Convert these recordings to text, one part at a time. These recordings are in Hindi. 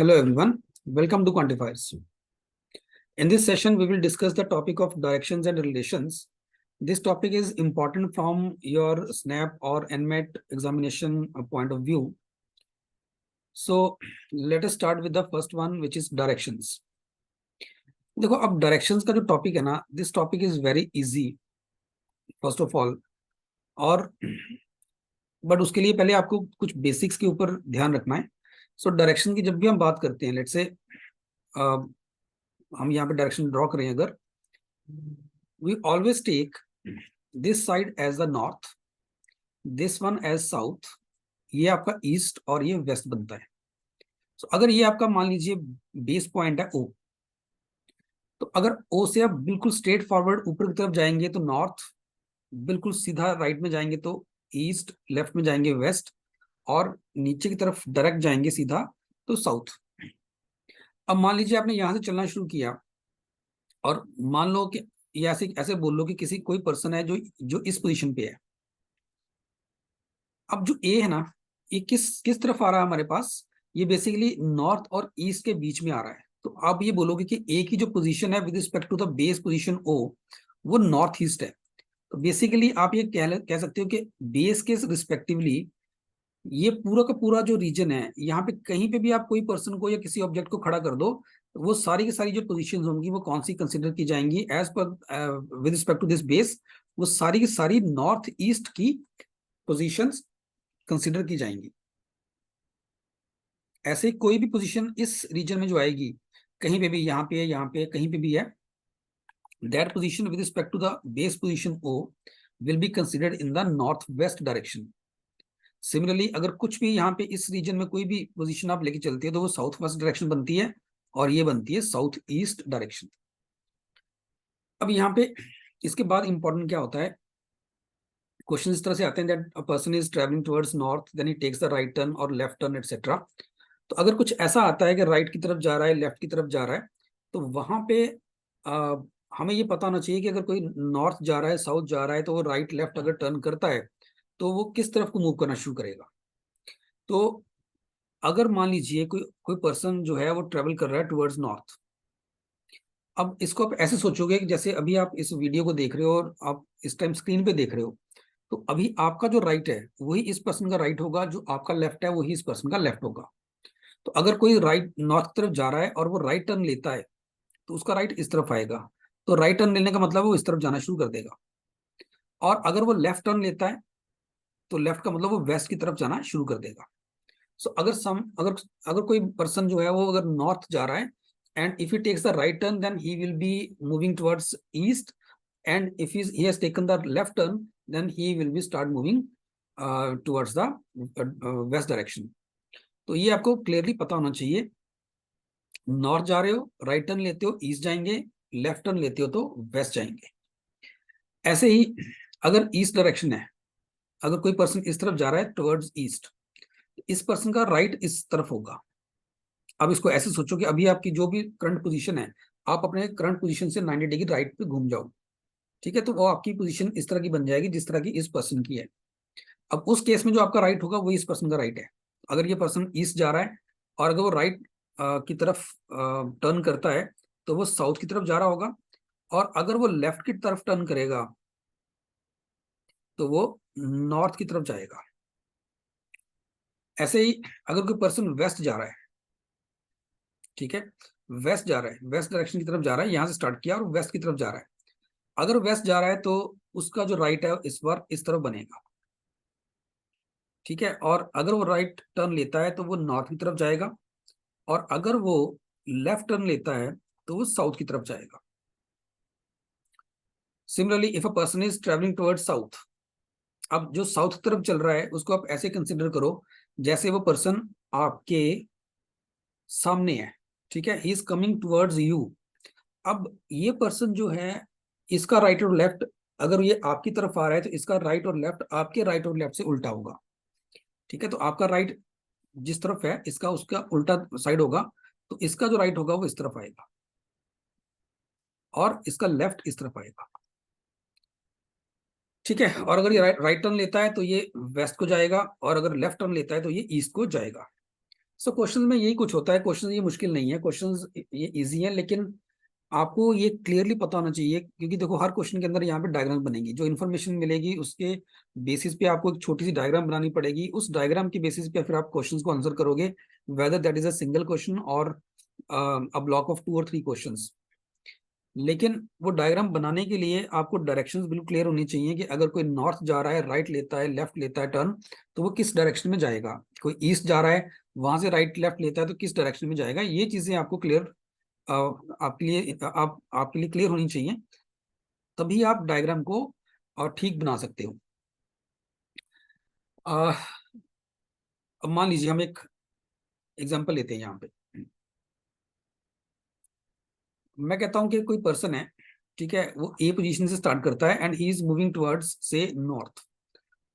Hello everyone, welcome to Quantifiers. In this session, we will discuss the topic of directions and relations. This topic is important from your SNAP or NMAT examination point of view. So let us start with the first one, which is directions. देखो अब directions का जो topic है ना, this topic is very easy first of all, और बट उसके लिए पहले आपको कुछ बेसिक्स के ऊपर ध्यान रखना है. सो डायरेक्शन की जब भी हम बात करते हैं, लेट्स से हम यहाँ पे डायरेक्शन ड्रॉ करें, अगर we always take this side as the north, this one as south, ये आपका ईस्ट और ये वेस्ट बनता है. सो अगर ये आपका मान लीजिए बेस पॉइंट है ओ, तो अगर ओ से आप बिल्कुल स्ट्रेट फॉरवर्ड ऊपर की तरफ जाएंगे तो नॉर्थ, बिल्कुल सीधा राइट में जाएंगे तो ईस्ट, लेफ्ट में जाएंगे वेस्ट, और नीचे की तरफ डायरेक्ट जाएंगे सीधा तो साउथ. अब मान लीजिए आपने यहां से चलना शुरू किया और मान लो कि ये ऐसे ऐसे बोल लो कि किसी कोई पर्सन है जो जो इस पोजीशन पे है. अब जो ए है ना, ये किस किस तरफ आ रहा है हमारे पास, ये बेसिकली नॉर्थ और ईस्ट के बीच में आ रहा है. तो आप ये बोलोगे कि ए की जो पोजीशन है with respect to the base position O, वो नॉर्थ ईस्ट है. तो बेसिकली आप ये कह सकते हो कि बेस के रिस्पेक्टिवली ये पूरा का पूरा जो रीजन है, यहाँ पे कहीं पे भी आप कोई पर्सन को या किसी ऑब्जेक्ट को खड़ा कर दो, तो वो सारी की सारी जो पोजीशंस होंगी वो कौन सी कंसिडर की जाएंगी as per with respect to this base, वो सारी की सारी नॉर्थ ईस्ट की पोजीशंस कंसिडर की जाएंगी. ऐसे ही कोई भी पोजीशन इस रीजन में जो आएगी, कहीं पे भी, यहाँ पे, यहाँ पे, कहीं पे भी है, that position with respect to the base position O will be considered in the north west direction. Similarly अगर कुछ भी यहाँ पे इस रीजन में कोई भी पोजीशन आप लेके चलते हो तो वो साउथ वेस्ट डायरेक्शन बनती है, और ये बनती है साउथ ईस्ट डायरेक्शन. अब यहाँ पे इसके बाद इंपॉर्टेंट क्या होता है, क्वेश्चन इस तरह से आते हैं that a person is travelling towards north, then he takes the right turn और लेफ्ट टर्न एटसेट्रा. तो अगर कुछ ऐसा आता है कि राइट की तरफ जा रहा है, लेफ्ट की तरफ जा रहा है, तो वहां पे हमें ये पता होना चाहिए कि अगर कोई नॉर्थ जा रहा है, साउथ जा रहा है, तो वो राइट लेफ्ट अगर टर्न करता है तो वो किस तरफ को मूव करना शुरू करेगा. तो अगर मान लीजिए कोई कोई पर्सन जो है वो ट्रेवल कर रहा है टुवर्ड्स नॉर्थ, अब इसको आप ऐसे सोचोगे कि जैसे अभी आप इस वीडियो को देख रहे हो और आप इस टाइम स्क्रीन पे देख रहे हो, तो अभी आपका जो राइट है वही इस पर्सन का राइट होगा, जो आपका लेफ्ट है वही इस पर्सन का लेफ्ट होगा. तो अगर कोई राइट नॉर्थ की तरफ जा रहा है और वो राइट टर्न लेता है, तो उसका राइट इस तरफ आएगा. तो राइट टर्न लेने का मतलब वो इस तरफ जाना शुरू कर देगा. और अगर वो लेफ्ट टर्न लेता है तो लेफ्ट का मतलब वो वेस्ट की तरफ जाना शुरू कर देगा. सो अगर अगर कोई पर्सन जो है वो अगर नॉर्थ जा रहा है, and if he takes the right turn then he will be moving towards east, and if he has taken the left turn then he will be start moving towards the west direction. तो ये आपको क्लियरली पता होना चाहिए. नॉर्थ जा रहे हो, राइट टर्न लेते हो ईस्ट जाएंगे, लेफ्ट टर्न लेते हो तो वेस्ट जाएंगे. ऐसे ही अगर ईस्ट डायरेक्शन है, अगर कोई पर्सन इस तरफ जा रहा है टुवर्ड्स ईस्ट, इस पर्सन का राइट इस तरफ होगा. अब इसको ऐसे सोचो कि अभी आपकी जो भी करंट पोजीशन है, आप अपने करंट पोजीशन से 90 डिग्री राइट पे घूम जाओ, ठीक है, तो वो आपकी पोजीशन इस तरह की बन जाएगी जिस तरह की इस पर्सन की है. अब उस केस में जो आपका राइट होगा वही इस पर्सन का राइट है. अगर ये पर्सन ईस्ट जा रहा है और अगर वो राइट की तरफ टर्न करता है तो वो साउथ की तरफ जा रहा होगा, और अगर वो लेफ्ट की तरफ टर्न करेगा तो वो नॉर्थ की तरफ जाएगा. ऐसे ही अगर कोई पर्सन वेस्ट जा रहा है, ठीक है, वेस्ट जा रहा है, वेस्ट डायरेक्शन की तरफ जा रहा है, यहां से स्टार्ट किया और वेस्ट की तरफ जा रहा है. अगर वेस्ट जा रहा है तो उसका जो राइट है इस बार इस तरफ बनेगा, ठीक है, और अगर वो राइट टर्न लेता है तो वो नॉर्थ की तरफ जाएगा, और अगर वो लेफ्ट टर्न लेता है तो वो साउथ की तरफ जाएगा. Similarly if a person is travelling towards south, अब जो साउथ की तरफ चल रहा है उसको आप ऐसे कंसिडर करो जैसे वो पर्सन आपके सामने है, ठीक है, ही इज कमिंग टुवर्ड्स यू. अब ये पर्सन जो है, इसका राइट और लेफ्ट, अगर ये आपकी तरफ आ रहा है तो इसका राइट और लेफ्ट आपके राइट और लेफ्ट से उल्टा होगा, ठीक है. तो आपका राइट जिस तरफ है इसका उसका उल्टा साइड होगा, तो इसका जो राइट होगा वो इस तरफ आएगा और इसका लेफ्ट इस तरफ आएगा, ठीक है. और अगर ये राइट टर्न लेता है तो ये वेस्ट को जाएगा, और अगर लेफ्ट टर्न लेता है तो ये ईस्ट को जाएगा. सो क्वेश्चन में यही कुछ होता है, क्वेश्चन ये मुश्किल नहीं है, क्वेश्चन ये इजी है, लेकिन आपको ये क्लियरली पता होना चाहिए, क्योंकि देखो हर क्वेश्चन के अंदर यहाँ पे डायग्राम बनेगी, जो इन्फॉर्मेशन मिलेगी उसके बेसिस पे आपको एक छोटी सी डायग्राम बनानी पड़ेगी, उस डायग्राम के बेसिस पे फिर आप क्वेश्चंस को आंसर करोगे, whether that is a single question और अ ब्लॉक ऑफ 2 और 3 क्वेश्चंस। लेकिन वो डायग्राम बनाने के लिए आपको डायरेक्शंस बिल्कुल क्लियर होनी चाहिए कि अगर कोई नॉर्थ जा रहा है, राइट लेता है, लेफ्ट लेता है टर्न, तो वो किस डायरेक्शन में जाएगा, कोई ईस्ट जा रहा है वहां से राइट लेफ्ट लेता है तो किस डायरेक्शन में जाएगा, ये चीजें आपको क्लियर आपके लिए आपके लिए क्लियर होनी चाहिए, तभी आप डायग्राम को ठीक बना सकते हो। अ, अब मान लीजिए हम एक एग्जांपल लेते हैं यहाँ पे। मैं कहता हूँ कि कोई पर्सन है, ठीक है, वो ए पोजीशन से स्टार्ट करता है and he is moving towards से नॉर्थ,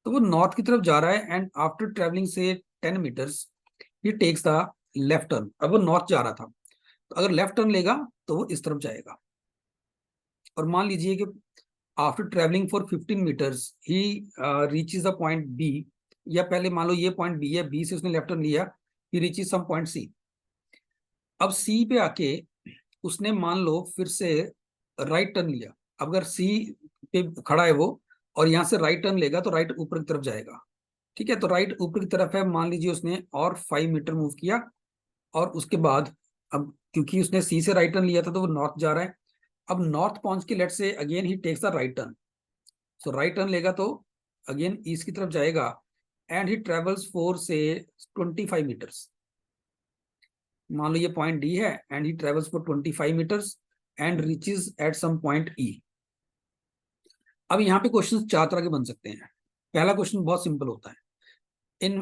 तो वो नॉर्थ की तरफ जा रहा है एंड आफ्टर ट्रेवलिंग से 10 metres he takes the left turn. अब वो नॉर्थ जा रहा था, तो अगर लेफ्ट टर्न लेगा तो वो इस तरफ जाएगा। और मान लीजिए कि after travelling for 15 metres he reaches the point B, या पहले मान लो ये पॉइंट बी है, बी से उसने लेफ्ट टर्न लिया, ही रीचेज सम पॉइंट सी। अब सी पे आके उसने मान लो फिर से राइट टर्न लिया। अब अगर सी पे खड़ा है वो और यहाँ से राइट टर्न लेगा तो राइट ऊपर की तरफ जाएगा, ठीक है, तो राइट ऊपर की तरफ है, मान लीजिए उसने और 5 मीटर मूव किया, और उसके बाद अब क्योंकि उसने सी से राइट टर्न लिया था तो वो नॉर्थ जा रहा है। अब नॉर्थ पहुंच के लेट से again he takes the right turn, so right turn लेगा तो अगेन ईस्ट की तरफ जाएगा एंड ही ट्रेवल्स 4 से 25 मीटर्स। मान लो ये पॉइंट डी है and he travels for 25 metres and reaches at some point E. अब यहाँ पे क्वेश्चन 4 तरह के बन सकते हैं। पहला क्वेश्चन बहुत सिंपल होता है, in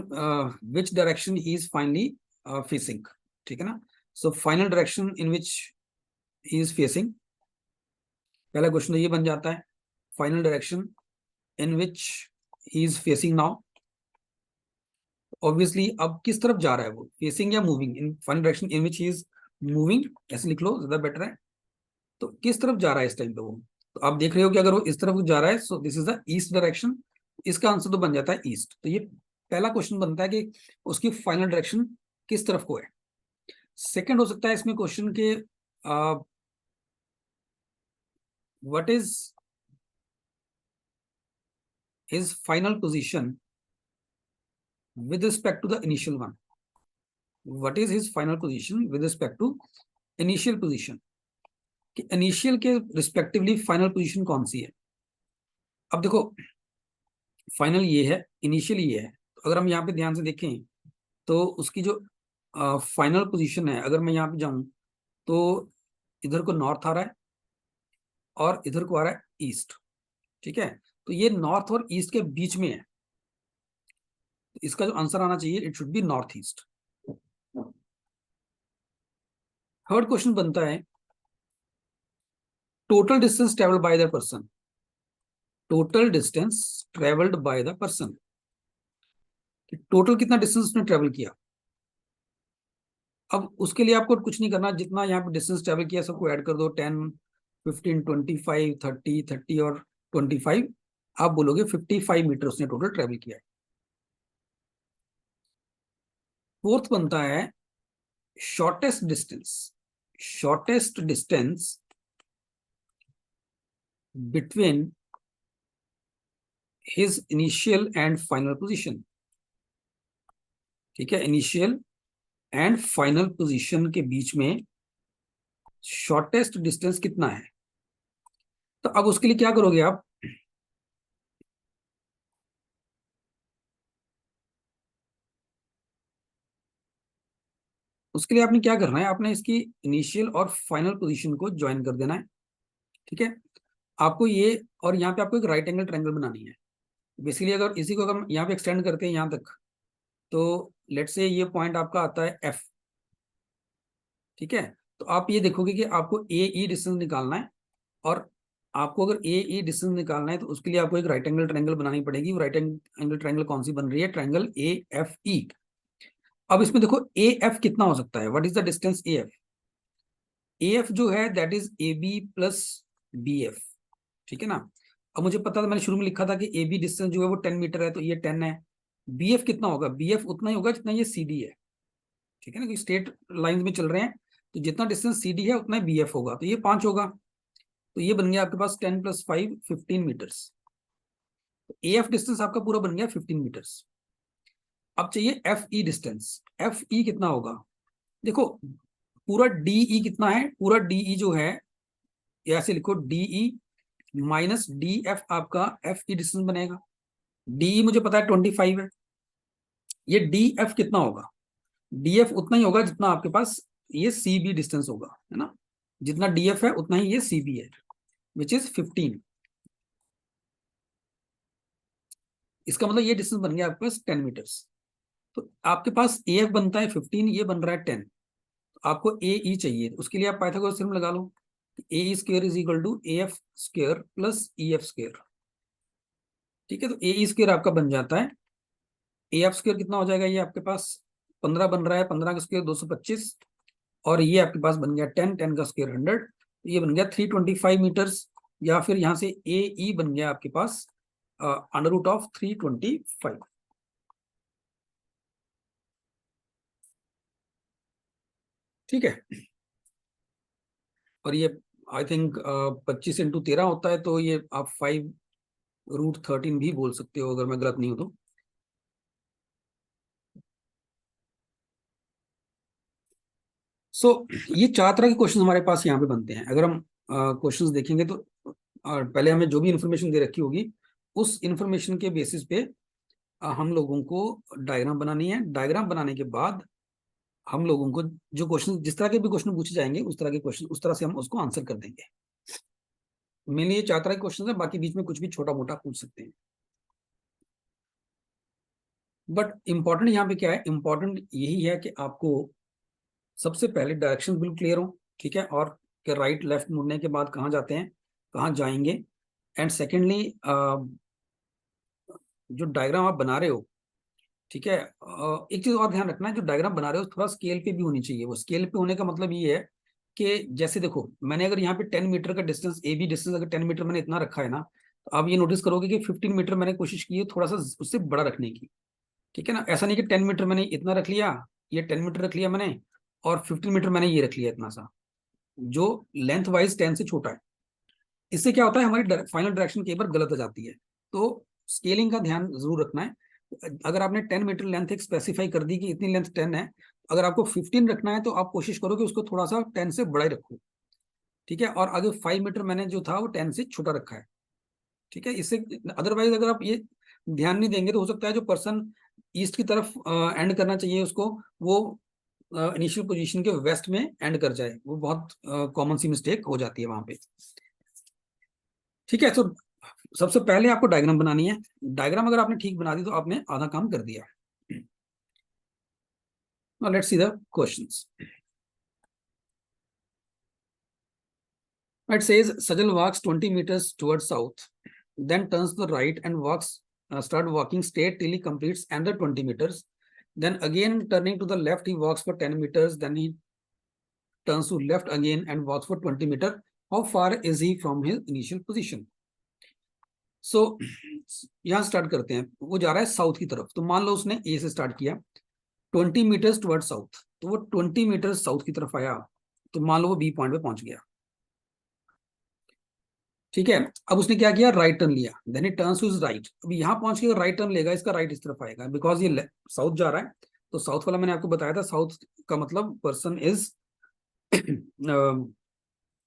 which direction he is finally facing, ठीक है ना। So final direction in which he is facing, पहला क्वेश्चन तो ये बन जाता है, final direction in which he is facing now. Obviously अब किस तरफ जा रहा है वो, फेसिंग या moving, in final direction in which he is moving, ऐसे लिख लो ज्यादा बेटर है। तो किस तरफ जा रहा है इस टाइम पे वो, तो आप देख रहे हो कि अगर वो इस तरफ जा रहा है so this is the east direction, इसका आंसर तो बन जाता है ईस्ट। तो ये पहला क्वेश्चन बनता है कि उसकी फाइनल डायरेक्शन किस तरफ को है। सेकंड हो सकता है इसमें क्वेश्चन के what is his final position with respect to the initial one, what is his final position with respect to initial position, कि इनिशियल के रिस्पेक्टिवली फाइनल पोजीशन कौन सी है। अब देखो फाइनल ये है, इनिशियल ये है, तो अगर हम यहाँ पे ध्यान से देखें तो उसकी जो फाइनल पोजीशन है, अगर मैं यहाँ पे जाऊं तो इधर को नॉर्थ आ रहा है और इधर को आ रहा है ईस्ट, ठीक है, तो ये नॉर्थ और ईस्ट के बीच में है, तो इसका जो आंसर आना चाहिए it should be north east. Third question बनता है total distance travelled by the person, total distance travelled by the person, total कितना डिस्टेंस उसने ट्रेवल किया। अब उसके लिए आपको कुछ नहीं करना, जितना यहाँ पे डिस्टेंस ट्रेवल किया सबको ऐड कर दो, 10, 15, 25, 30 और 25, आप बोलोगे 55 मीटर उसने टोटल ट्रेवल किया है। फोर्थ बनता है shortest distance, shortest distance between his initial and final position, ठीक है, इनिशियल एंड फाइनल पोजीशन के बीच में शॉर्टेस्ट डिस्टेंस कितना है। तो अब उसके लिए क्या करोगे आप, उसके लिए आपने क्या करना है, आपने इसकी इनिशियल और फाइनल पोजीशन को ज्वाइन कर देना है, ठीक है। आपको ये और यहाँ पे आपको एक राइट एंगल ट्रायंगल बनानी है। बेसिकली अगर इसी को अगर हम यहाँ पे एक्सटेंड करते हैं यहाँ तक, तो लेट से ये पॉइंट आपका आता है एफ, ठीक है, तो आप ये देखोगे कि आपको ए ई डिस्टेंस निकालना है, और आपको अगर ए ई डिस्टेंस निकालना है तो उसके लिए आपको एक राइट एंगल ट्रायंगल बनानी पड़ेगी। वो राइट एंगल ट्रायंगल कौन सी बन रही है, ट्रायंगल ए एफ ई। अब इसमें देखो ए एफ कितना हो सकता है, what is the distance A F, A F जो है that is A B plus B F, ठीक है ना। अब मुझे पता था, मैंने शुरू में लिखा था कि ए बी डिस्टेंस जो है वो 10 मीटर है, तो ये 10 है। बी एफ कितना होगा, बी एफ उतना ही होगा जितना ये सी डी है, ठीक है ना, कि स्ट्रेट लाइन में चल रहे हैं, तो जितना डिस्टेंस CD है उतना BF होगा, तो ये 5 होगा, तो ये बन गया आपके पास 10 + 5 15 मीटर्स। तो AF डिस्टेंस आपका पूरा बन गया 15 मीटर्स। अब चाहिए FE डिस्टेंस। FE कितना होगा, देखो पूरा DE कितना है, पूरा DE जो है, ऐसे लिखो DE माइनस DF आपका FE डिस्टेंस बनेगा। DE मुझे पता है 25 है, ये DF कितना होगा, DF उतना ही होगा जितना आपके पास ये CB डिस्टेंस होगा, है ना, जितना DF है उतना ही ये CB है, विच इज 15। इसका मतलब ये डिस्टेंस बन गया आपके पास 10 मीटर्स। तो आपके पास AF बनता है 15, ये बन रहा है 10, तो आपको AE चाहिए, उसके लिए आप पाइथागोरस थ्योरम लगा लो, AE square is equal to AF square plus EF square. ठीक है, तो AE स्क्वायर आपका बन जाता है, AF स्क्वायर कितना हो जाएगा, ये आपके पास 15 बन रहा है, 15 का स्क्वायर 225, और ये आपके पास बन गया 10, 10 का स्क्वायर 100, तो ये बन गया 325 मीटर्स, या फिर यहाँ से AE बन गया आपके पास √325। ठीक है, और ये आई थिंक 25 × 13 होता है, तो ये आप 5√13 भी बोल सकते हो अगर मैं गलत नहीं हूं तो। ये 4 तरह के क्वेश्चन हमारे पास यहाँ पे बनते हैं। अगर हम क्वेश्चंस देखेंगे तो पहले हमें जो भी इंफॉर्मेशन दे रखी होगी उस इंफॉर्मेशन के बेसिस पे हम लोगों को डायग्राम बनानी है। डायग्राम बनाने के बाद हम लोगों को जो क्वेश्चन, जिस तरह के भी क्वेश्चन पूछे जाएंगे उस तरह के क्वेश्चन, उस तरह से हम उसको आंसर कर देंगे। मेनली ये 4 तरह के क्वेश्चन है, बाकी बीच में कुछ भी छोटा मोटा पूछ सकते हैं। बट इंपॉर्टेंट यहाँ पे क्या है, इंपॉर्टेंट यही है कि आपको सबसे पहले डायरेक्शन बिल्कुल क्लियर हो, ठीक है, और कि राइट लेफ्ट मुड़ने के बाद कहाँ जाते हैं, कहाँ जाएंगे। एंड सेकेंडली जो डायग्राम आप बना रहे हो, ठीक है, एक चीज और ध्यान रखना है, जो डायग्राम बना रहे हो थोड़ा स्केल पे भी होनी चाहिए। वो स्केल पे होने का मतलब ये है कि जैसे देखो, मैंने अगर यहाँ पे 10 मीटर का डिस्टेंस, AB डिस्टेंस अगर 10 मीटर मैंने इतना रखा है ना, तो आप ये नोटिस करोगे कि 15 मीटर मैंने कोशिश की है थोड़ा सा उससे बड़ा रखने की। ठीक है ना, ऐसा नहीं कि 10 मीटर मैंने इतना रख लिया, ये 10 मीटर रख लिया मैंने, और 15 मीटर मैंने ये रख लिया इतना सा, जो लेंथ वाइज 10 से छोटा है। इससे क्या होता है, हमारी फाइनल डायरेक्शन कई बार गलत हो जाती है। तो स्केलिंग का ध्यान जरूर रखना है। अगर आपने 10 मीटर लेंथ एक स्पेसिफाई कर दी कि इतनी लेंथ 10 है, अगर आपको 15 रखना है तो आप कोशिश करो कि उसको थोड़ा सा 10 से बड़ा ही रखो। ठीक है, और आगे 5 मीटर मैंने जो था वो 10 से छोटा रखा है। ठीक है, इससे अदरवाइज अगर आप ये ध्यान नहीं देंगे तो हो सकता है जो पर्सन ईस्ट की तरफ एंड करना चाहिए उसको, वो इनिशियल पोजीशन के वेस्ट में एंड कर जाए। वो बहुत कॉमन सी मिस्टेक हो जाती है वहां पे। ठीक है, तो सबसे पहले आपको डायग्राम बनानी है। डायग्राम अगर आपने ठीक बना दी तो आपने आधा काम कर दिया। Now let's see the questions. It says Sajal walks 20 meters towards south, then turns to the right and start walking straight till he completes another 20 meters. Then again turning to the left, he walks for 10 meters. Then he turns to left again and walks for 20 meters. How far is he from his initial position? So यहाँ स्टार्ट करते हैं। वो जा रहा है साउथ की तरफ, तो मान लो उसने ए से स्टार्ट किया 20 मीटर्स टुवर्ड साउथ, तो वो 20 मीटर साउथ की तरफ आया, तो मान लो वो B पॉइंट पे पहुंच गया। ठीक है, अब उसने क्या किया, राइट टर्न लिया, then it turns to his right. अब यहाँ पहुंच के राइट टर्न लेगा, इसका राइट इस तरफ आएगा, बिकॉज ये साउथ जा रहा है। तो साउथ वाला मैंने आपको बताया था, साउथ का मतलब पर्सन इज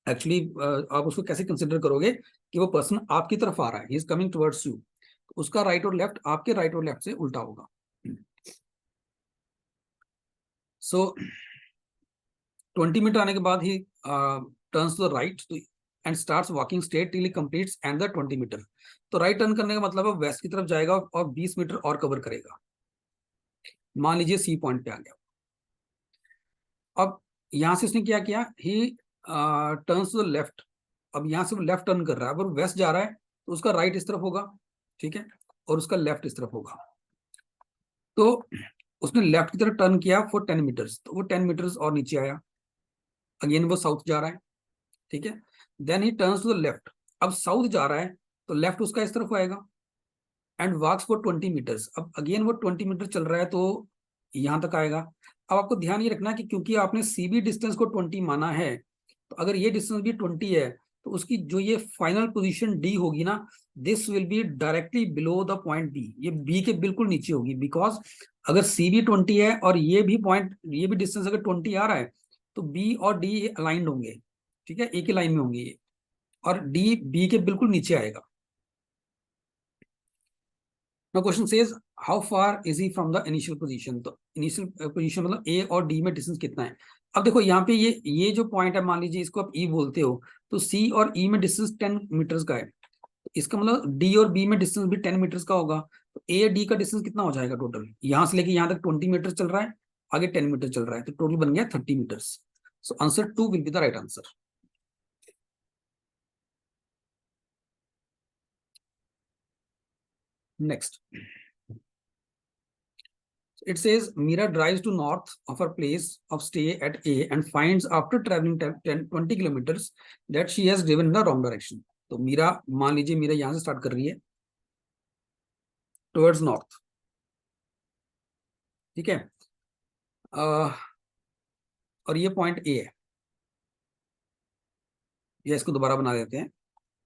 एक्चुअली आप उसको कैसे कंसिडर करोगे कि वो पर्सन आपकी तरफ आ रहा है, ही इज कमिंग टुवर्ड्स यू, उसका राइट और लेफ्ट आपके राइट और लेफ्ट से उल्टा होगा। सो 20 मीटर आने के बाद he turns to the right and starts walking straight till he completes and the 20 metre. तो राइट टर्न करने का मतलब है वेस्ट की तरफ जाएगा और 20 मीटर और कवर करेगा। मान लीजिए C पॉइंट पे आ गया। अब यहां से उसने क्या किया, he turns to the left. अब यहाँ से वो लेफ्ट टर्न कर रहा है, अगर वेस्ट जा रहा है तो उसका राइट इस तरफ होगा, ठीक है, और उसका लेफ्ट इस तरफ होगा। तो उसने लेफ्ट की तरफ टर्न किया फॉर 10 मीटर्स, तो वो 10 मीटर्स और नीचे आया, अगेन वो साउथ जा रहा है। ठीक है, then he turns to the left. अब साउथ जा रहा है तो लेफ्ट उसका इस तरफ आएगा एंड वॉक्स फॉर 20 मीटर्स। अब अगेन वो 20 मीटर चल रहा है तो यहां तक आएगा। अब आपको ध्यान ये रखना कि क्योंकि आपने सीबी डिस्टेंस को 20 माना है, तो अगर ये डिस्टेंस भी 20 है तो उसकी जो ये फाइनल पोजीशन डी होगी ना, this will be directly below the point B, ये बी के बिल्कुल नीचे होगी। बिकॉज अगर सी भी 20 है और ये भी पॉइंट, ये भी डिस्टेंस अगर 20 आ रहा है, तो बी और डी अलाइंड होंगे, ठीक है, एक ही लाइन में होंगे ये, और डी बी के बिल्कुल नीचे आएगा। Now question says how far is he from the initial position? तो इनिशियल पोजीशन मतलब ए और डी में डिस्टेंस कितना है। अब देखो यहाँ पे ये जो पॉइंट है, मान लीजिए इसको आप ई बोलते हो, तो सी और ई में डिस्टेंस 10 मीटर्स का है, तो इसका मतलब डी और बी में डिस्टेंस भी 10 मीटर्स का होगा। तो ए डी का डिस्टेंस कितना हो जाएगा टोटल, यहाँ से लेके यहाँ तक 20 मीटर चल रहा है, आगे 10 मीटर चल रहा है, तो टोटल बन गया 30 metres. So answer 2 will be the right answer. Next it says Mira drives to north of her place of stay at A and finds after traveling 20 kilometers that she has driven in the wrong direction. तो मीरा, मान लीजिए मीरा यहां से स्टार्ट कर रही है टुवर्ड्स नॉर्थ, ठीक है, और ये पॉइंट ए है, ये इसको दोबारा बना देते हैं,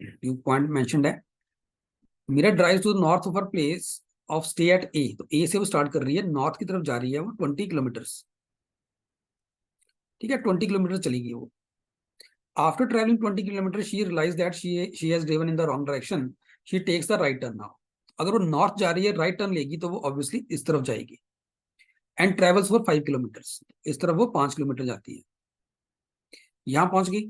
ये पॉइंट मेंशन्ड है। Meera drives to north of her place of stay at A, तो ए से वो स्टार्ट कर रही है, नॉर्थ की तरफ जा रही है वो 20 किलोमीटर्स, ठीक है, 20 किलोमीटर चलेगी वो। After traveling 20 kilometers, she realized that she has driven in the wrong direction. She takes the right turn now. अगर वो नॉर्थ जा रही है, राइट टर्न लेगी, तो वो ऑब्वियसली इस तरफ जाएगी। एंड ट्रेवल्स फॉर 5 किलोमीटर्स, इस तरफ वो 5 किलोमीटर जाती है। यहां पहुंच गई,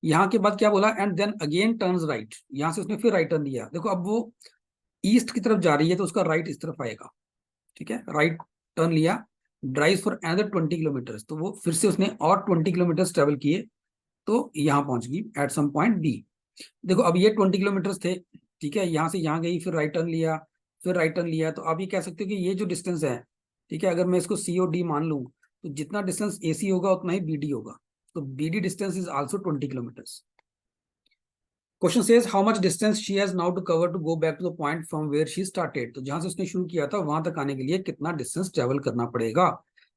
यहां के बाद क्या बोला, and then again turns right, यहां से उसने फिर राइट टर्न लिया। देखो अब वो ईस्ट की तरफ जा रही है, तो उसका राइट इस तरफ आएगा, ठीक है, राइट टर्न लिया। ड्राइव फॉर अनदर 20 किलोमीटर्स, तो वो फिर से उसने और 20 किलोमीटर्स ट्रेवल किए, तो यहां पहुंच गई एट सम पॉइंट बी। देखो अब ये 20 किलोमीटर थे, ठीक है, यहाँ से यहाँ गई, फिर राइट टर्न लिया, फिर राइट टर्न लिया, तो आप ये कह सकते हो कि ये जो डिस्टेंस है, ठीक है, अगर मैं इसको सी और डी मान लूँ, तो जितना डिस्टेंस ए सी होगा उतना ही बी डी होगा, तो B D distance is also 20 kilometres. Question says how much distance she has now to cover to go back to the point from where she started, तो जहां से उसने शुरू किया था वहां तक आने के लिए कितना डिस्टेंस ट्रेवल करना पड़ेगा।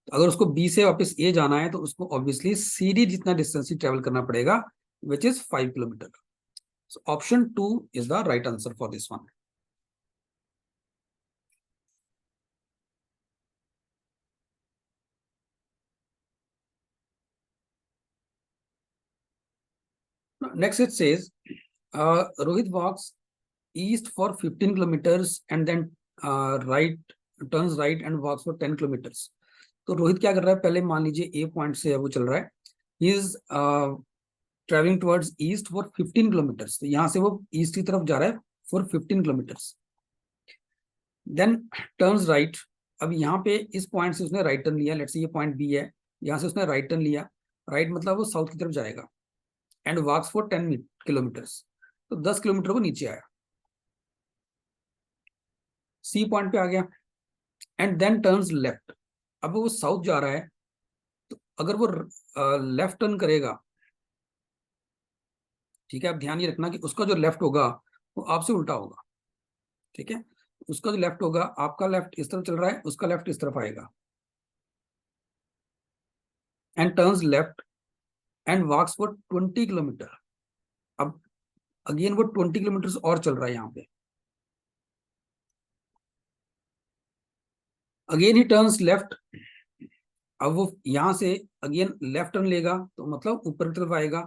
तो अगर उसको बी से वापस ए जाना है, तो उसको ऑब्वियसली सी डी जितना डिस्टेंस ही ट्रेवल करना पड़ेगा, which is 5 kilometre. So option 2 is the right answer for this one. Next it says Rohit walks east for 15 kilometers and then right turns right and walks for 10 kilometers. तो रोहित क्या कर रहा है, पहले मान लीजिए ए पॉइंट से वो चल रहा है, he is travelling towards east for 15 kilometres, तो यहाँ से वो ईस्ट की तरफ जा रहा है for 15 kilometres, then turns right. अब यहाँ पे इस पॉइंट से उसने राइट टर्न लिया, लेट्स से ये पॉइंट बी है, यहाँ से उसने राइट टर्न लिया, राइट मतलब वो साउथ की तरफ जाएगा, एंड वॉक्स फॉर 10 किलोमीटर्स, तो 10 किलोमीटर वो नीचे आया, सी पॉइंट पे आ गया, एंड देन टर्न्स लेफ्ट। अब वो साउथ जा रहा है, तो अगर वो लेफ्ट टर्न करेगा, ठीक है, आप ध्यान ये रखना कि उसका जो लेफ्ट होगा वो आपसे उल्टा होगा, ठीक है, उसका जो लेफ्ट होगा, आपका लेफ्ट इस तरफ चल रहा है, उसका लेफ्ट इस तरफ आएगा, and turns left and walks for 20 kilometre. अब अगेन वो 20 किलोमीटर और चल रहा है यहाँ पे, अगेन ही टर्न्स लेफ्ट। अब वो यहां से अगेन लेफ्ट टर्न लेगा, तो मतलब ऊपर की तरफ आएगा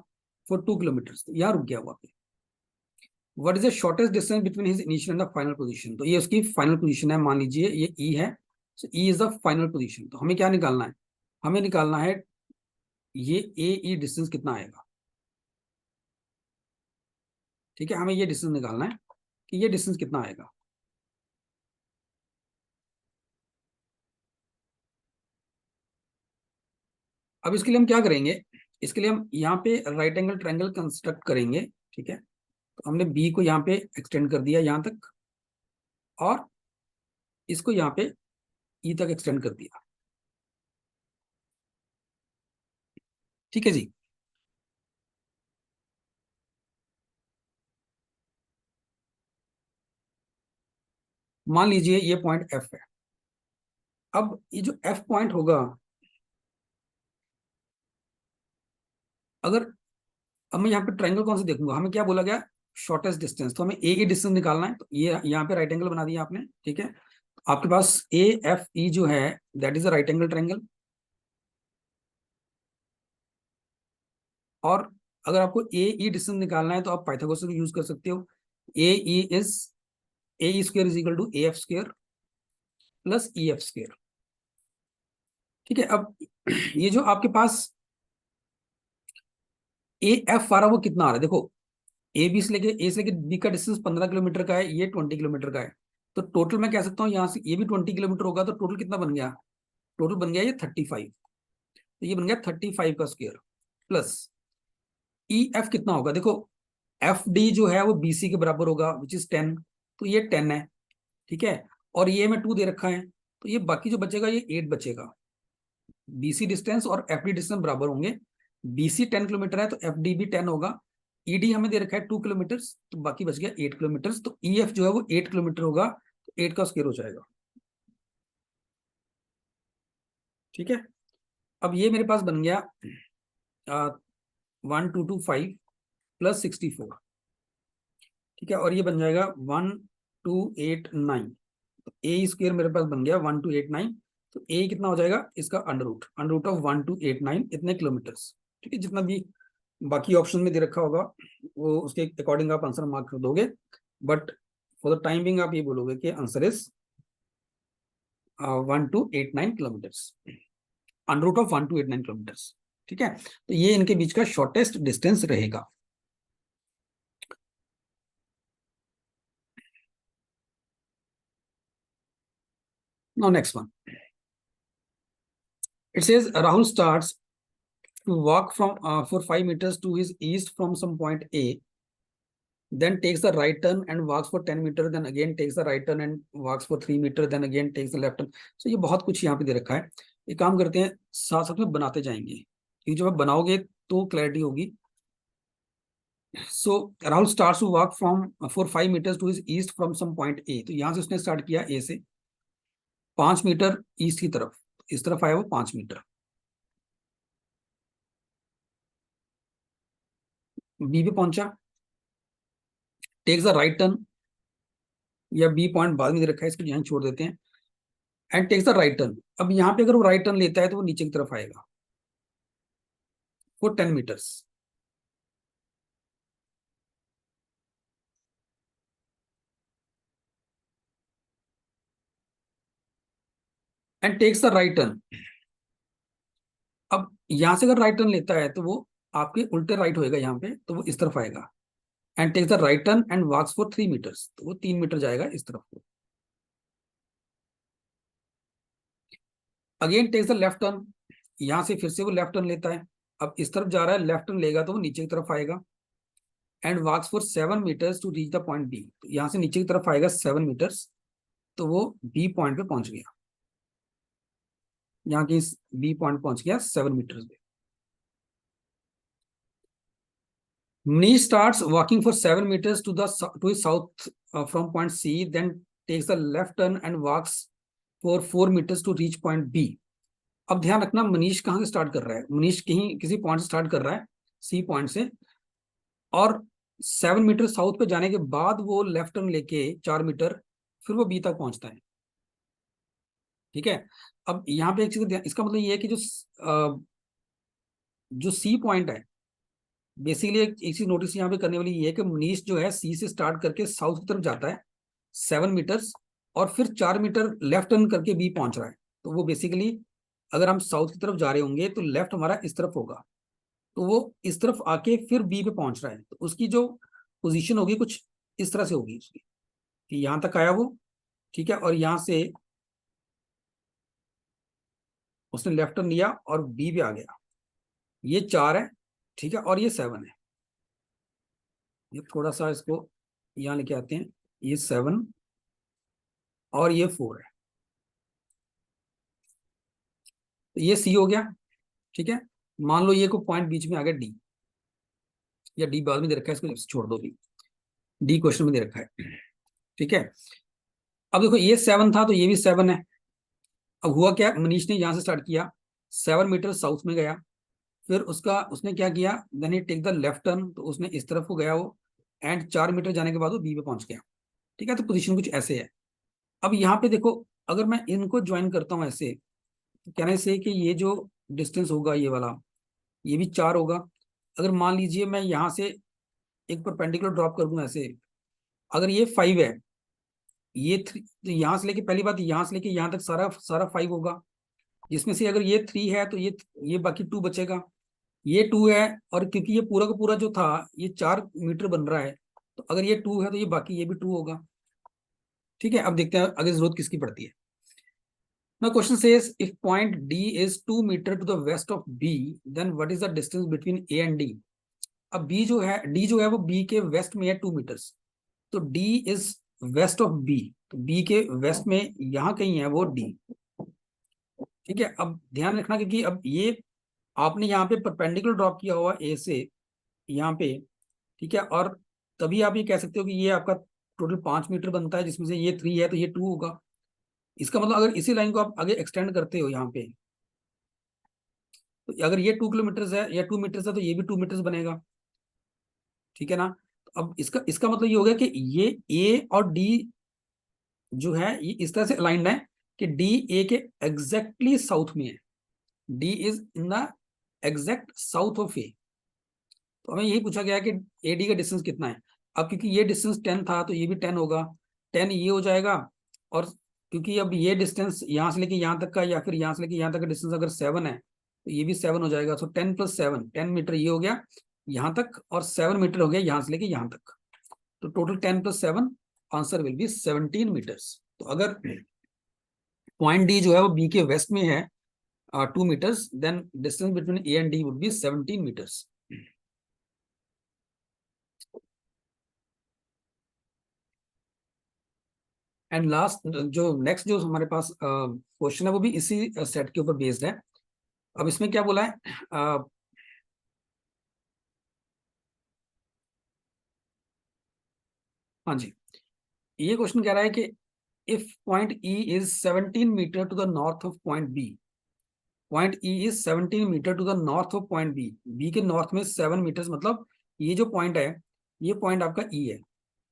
फॉर 2 किलोमीटर, तो यहाँ रुक गया वहां पे। What is the shortest distance between his initial and the final position, तो ये उसकी फाइनल पोजीशन है, मान लीजिए ये ई है, so E is the final position. तो हमें क्या निकालना है, हमें निकालना है ये ए ई डिस्टेंस कितना आएगा, ठीक है, हमें ये डिस्टेंस निकालना है कि ये डिस्टेंस कितना आएगा। अब इसके लिए हम क्या करेंगे, इसके लिए हम यहाँ पे राइट एंगल ट्रायंगल कंस्ट्रक्ट करेंगे, ठीक है, तो हमने बी को यहाँ पे एक्सटेंड कर दिया यहाँ तक, और इसको यहाँ पे ई तक एक्सटेंड कर दिया, ठीक है जी। मान लीजिए ये पॉइंट एफ है, अब ये जो एफ पॉइंट होगा, अगर अब मैं यहाँ पे ट्रायंगल कौन सा देखूंगा, हमें क्या बोला गया, शॉर्टेस्ट डिस्टेंस, तो हमें ए की डिस्टेंस निकालना है, तो ये यहाँ पे राइट एंगल बना दिया आपने, ठीक है। आपके पास ए एफ ई जो है that is a right angle triangle, और अगर आपको ए ई डिस्टेंस निकालना है तो आप पाइथागोरस का यूज कर सकते हो। A E is A E square is equal to A F square plus E F square, ठीक है। अब ये जो आपके पास ए एफ आ रहा है वो कितना आ रहा है, देखो ए से लेके बी का डिस्टेंस 15 किलोमीटर का है, ये 20 किलोमीटर का है, तो टोटल मैं कह सकता हूँ यहाँ से ये भी 20 किलोमीटर होगा, तो टोटल कितना बन गया, टोटल बन गया ये 35, तो ये बन गया 35 का स्क्वायर प्लस ई एफ कितना होगा, देखो एफ डी जो है वो बी सी के बराबर होगा विच इज 10, तो ये 10 है, ठीक है। और ये में 2 दे रखा है, तो ये बाकी जो बचेगा ये 8 बचेगा। बीसी डिस्टेंस और एफ डी डिस्टेंस बराबर होंगे, बीसी 10 किलोमीटर है तो एफ डी भी 10 होगा, ईडी हमें दे रखा है 2 किलोमीटर, तो बाकी बच गया 8 किलोमीटर, तो ई एफ जो है वो 8 किलोमीटर होगा, तो 8 का स्क्वायर हो जाएगा, ठीक है। अब ये मेरे पास बन गया 1225 प्लस 64, ठीक है, और ये बन जाएगा 1289, तो ए स्क्वायर मेरे पास बन गया 1289, तो ए कितना हो जाएगा इसका अंडर रूट ऑफ 1289 इतने किलोमीटर्स, ठीक है। जितना भी बाकी ऑप्शन में दे रखा होगा वो उसके अकॉर्डिंग आप आंसर मार्क कर दोगे, but for the time being आप ये बोलोगे कि answer is 1289 kilometres, under root of 1289 kilometres, ठीक है। तो ये इनके बीच का शॉर्टेस्ट डिस्टेंस रहेगा। Now next one, it says Rahul starts to walk from for 5 meters to his east from some point A, then takes the right turn and walks for 10 meters, then again takes the right turn and walks for 3 meters, then again takes the left turn। so ये बहुत कुछ यहाँ पे दे रखा है, ये काम करते हैं साथ साथ में बनाते जाएंगे, क्योंकि जब आप बनाओगे तो क्लैरिटी होगी। So Rahul starts to walk from for 5 meters to his east from some point A, तो यहाँ से उसने स्टार्ट किया ए से 5 मीटर ईस्ट की तरफ, इस तरफ आया वो 5 मीटर, बी पे पहुंचा, टेक्स द राइट टर्न, या बी पॉइंट बाद में दे रखा है इसको यहाँ छोड़ देते हैं, and takes the right turn. अब यहाँ पे अगर वो राइट टर्न लेता है तो वो नीचे की तरफ आएगा for 10 metres, and takes the right turn. अब यहां से अगर राइट टर्न लेता है तो वो आपके उल्टे राइट होएगा, यहाँ पे तो वो इस तरफ आएगा, and takes the right turn and walks for 3 metres, तो वो 3 मीटर जाएगा इस तरफ को। Again takes the left turn, यहां से फिर से वो लेफ्ट टर्न लेता है, अब इस तरफ जा रहा है, लेफ्ट टर्न लेगा तो वो नीचे की तरफ आएगा, and walks for 7 metres to reach the point B, तो यहाँ से नीचे की तरफ आएगा 7 मीटर्स, तो वो बी पॉइंट पे पहुंच गया, यहाँ की बी पॉइंट पहुंच गया 7 मीटर्स पे। Manish starts walking for 7 meters to his south from point C, then takes the left turn and walks for 4 meters to reach point B। अब ध्यान रखना मनीष कहाँ से स्टार्ट कर रहा है, मनीष कहीं किसी पॉइंट से स्टार्ट कर रहा है सी पॉइंट से, और 7 मीटर साउथ पे जाने के बाद वो लेफ्ट टर्न लेके 4 मीटर फिर वो बी तक पहुंचता है, ठीक है। अब यहाँ पे एक चीज इसका मतलब ये है कि जो सी पॉइंट है, बेसिकली एक चीज नोटिस यहाँ पे करने वाली ये है कि मनीष जो है सी से स्टार्ट करके साउथ की तरफ जाता है 7 मीटर्स, और फिर 4 मीटर लेफ्ट टर्न करके बी पहुंच रहा है, तो वो बेसिकली अगर हम साउथ की तरफ जा रहे होंगे तो लेफ्ट हमारा इस तरफ होगा, तो वो इस तरफ आके फिर बी पे पहुंच रहा है, तो उसकी जो पोजीशन होगी कुछ इस तरह से होगी उसकी, कि यहाँ तक आया वो, ठीक है, और यहाँ से उसने लेफ्ट टर्न लिया और बी पे आ गया, ये 4 है, ठीक है, और ये 7 है, ये थोड़ा सा इसको यहाँ लेके आते हैं, ये 7 और ये 4 है, तो ये सी हो गया, ठीक है। मान लो ये कोई पॉइंट बीच में आ गया डी, या डी बाद में दे रखा है, इसको छोड़ दो, डी क्वेश्चन में दे रखा है, ठीक है। अब देखो ये 7 था तो ये भी 7 है, अब हुआ क्या, मनीष ने यहां से स्टार्ट किया 7 मीटर साउथ में गया, फिर उसका उसने क्या किया, then he take the left turn, तो उसने इस तरफ को गया वो, एंड 4 मीटर जाने के बाद वो बी पे पहुंच गया। ठीक है, तो पोजीशन कुछ ऐसे है। अब यहाँ पे देखो, अगर मैं इनको ज्वाइन करता हूँ ऐसे, तो कहने से कि ये जो डिस्टेंस होगा ये वाला, ये भी 4 होगा। अगर मान लीजिए मैं यहाँ से एक परपेंडिकुलर ड्रॉप कर दूं ऐसे, अगर ये 5 है, ये 3, तो यहाँ से लेके, पहली बात यहाँ से लेके यहाँ तक सारा सारा 5 होगा, जिसमें से अगर ये 3 है तो ये बाकी 2 बचेगा, ये 2 है, और क्योंकि ये पूरा का पूरा जो था ये 4 मीटर बन रहा है, तो अगर ये 2 है तो ये बाकी ये भी 2 होगा। ठीक है, अब देखते हैं आगे जरूरत किसकी पड़ती है। Now question says if point D is 2 meter to the west of B, then what is the distance between A and D? अब B जो है, D जो है वो B के वेस्ट में है 2 मीटर्स, तो D is west of B, तो B के वेस्ट में यहाँ कहीं है वो D। ठीक है, अब ध्यान रखना क्योंकि अब ये आपने यहाँ पे परपेंडिकुलर ड्रॉप किया हुआ A से यहाँ पे। ठीक है, और तभी आप ये कह सकते हो कि ये आपका टोटल 5 मीटर बनता है, जिसमें से ये 3 है तो ये 2 होगा। इसका मतलब अगर इसी लाइन को आप आगे एक्सटेंड करते हो यहाँ पे, तो अगर ये 2 किलोमीटर है या 2 मीटर है तो ये भी 2 मीटर बनेगा। ठीक है ना, तो अब इसका इसका मतलब ये हो गया कि ये ए और डी जो है ये इस तरह से अलाइंड है कि डी ए के एग्जैक्टली साउथ में है, D is in the exact south of A. तो हमें यही पूछा गया है कि ए डी का डिस्टेंस कितना है। अब क्योंकि ये डिस्टेंस 10 था तो ये भी 10 होगा, 10 ये हो जाएगा, और क्योंकि अब ये डिस्टेंस यहाँ से लेके यहाँ तक का या फिर यहाँ से लेके यहाँ तक का डिस्टेंस अगर 7 है तो ये भी 7 हो जाएगा। तो 10 + 7, 10 मीटर ये हो गया यहाँ तक, और 7 मीटर हो गया यहाँ से लेके यहाँ तक, तो total 10 + 7, answer will be 17 metres. तो अगर पॉइंट डी जो है वो बी के वेस्ट में है 2 metres, then distance between A and D would be 17 metres. And last जो नेक्स्ट जो हमारे पास क्वेश्चन है वो भी इसी सेट के ऊपर बेस्ड है। अब इसमें क्या बोला है, हाँ जी, ये क्वेश्चन कह रहा है कि if point E is 17 metre to the north of point B, point E is 17 metre to the north of point B, B के नॉर्थ में 7 मीटर्स, मतलब ये जो पॉइंट है ये पॉइंट आपका ई है,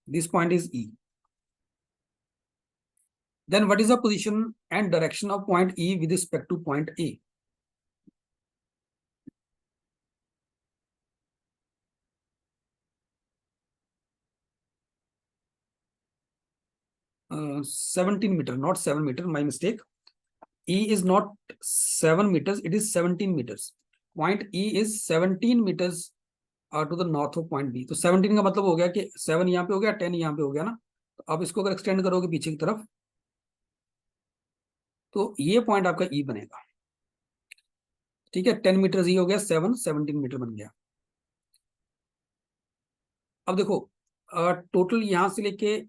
this point is E. Then what is the position and direction of point E with respect to point A? 17 metre, not 7 metre, my mistake. E is not 7 meters, it is 17 meters. Point E is 17 meters to the north of point B. तो 17 का मतलब हो गया कि 7 यहाँ पे हो गया, 10 यहाँ पे हो गया ना, तो आप इसको अगर एक्सटेंड करोगे पीछे की तरफ तो ये पॉइंट आपका E बनेगा। ठीक है, 10 मीटर ये हो गया, 7 17 मीटर बन गया। अब देखो टोटल यहाँ से लेके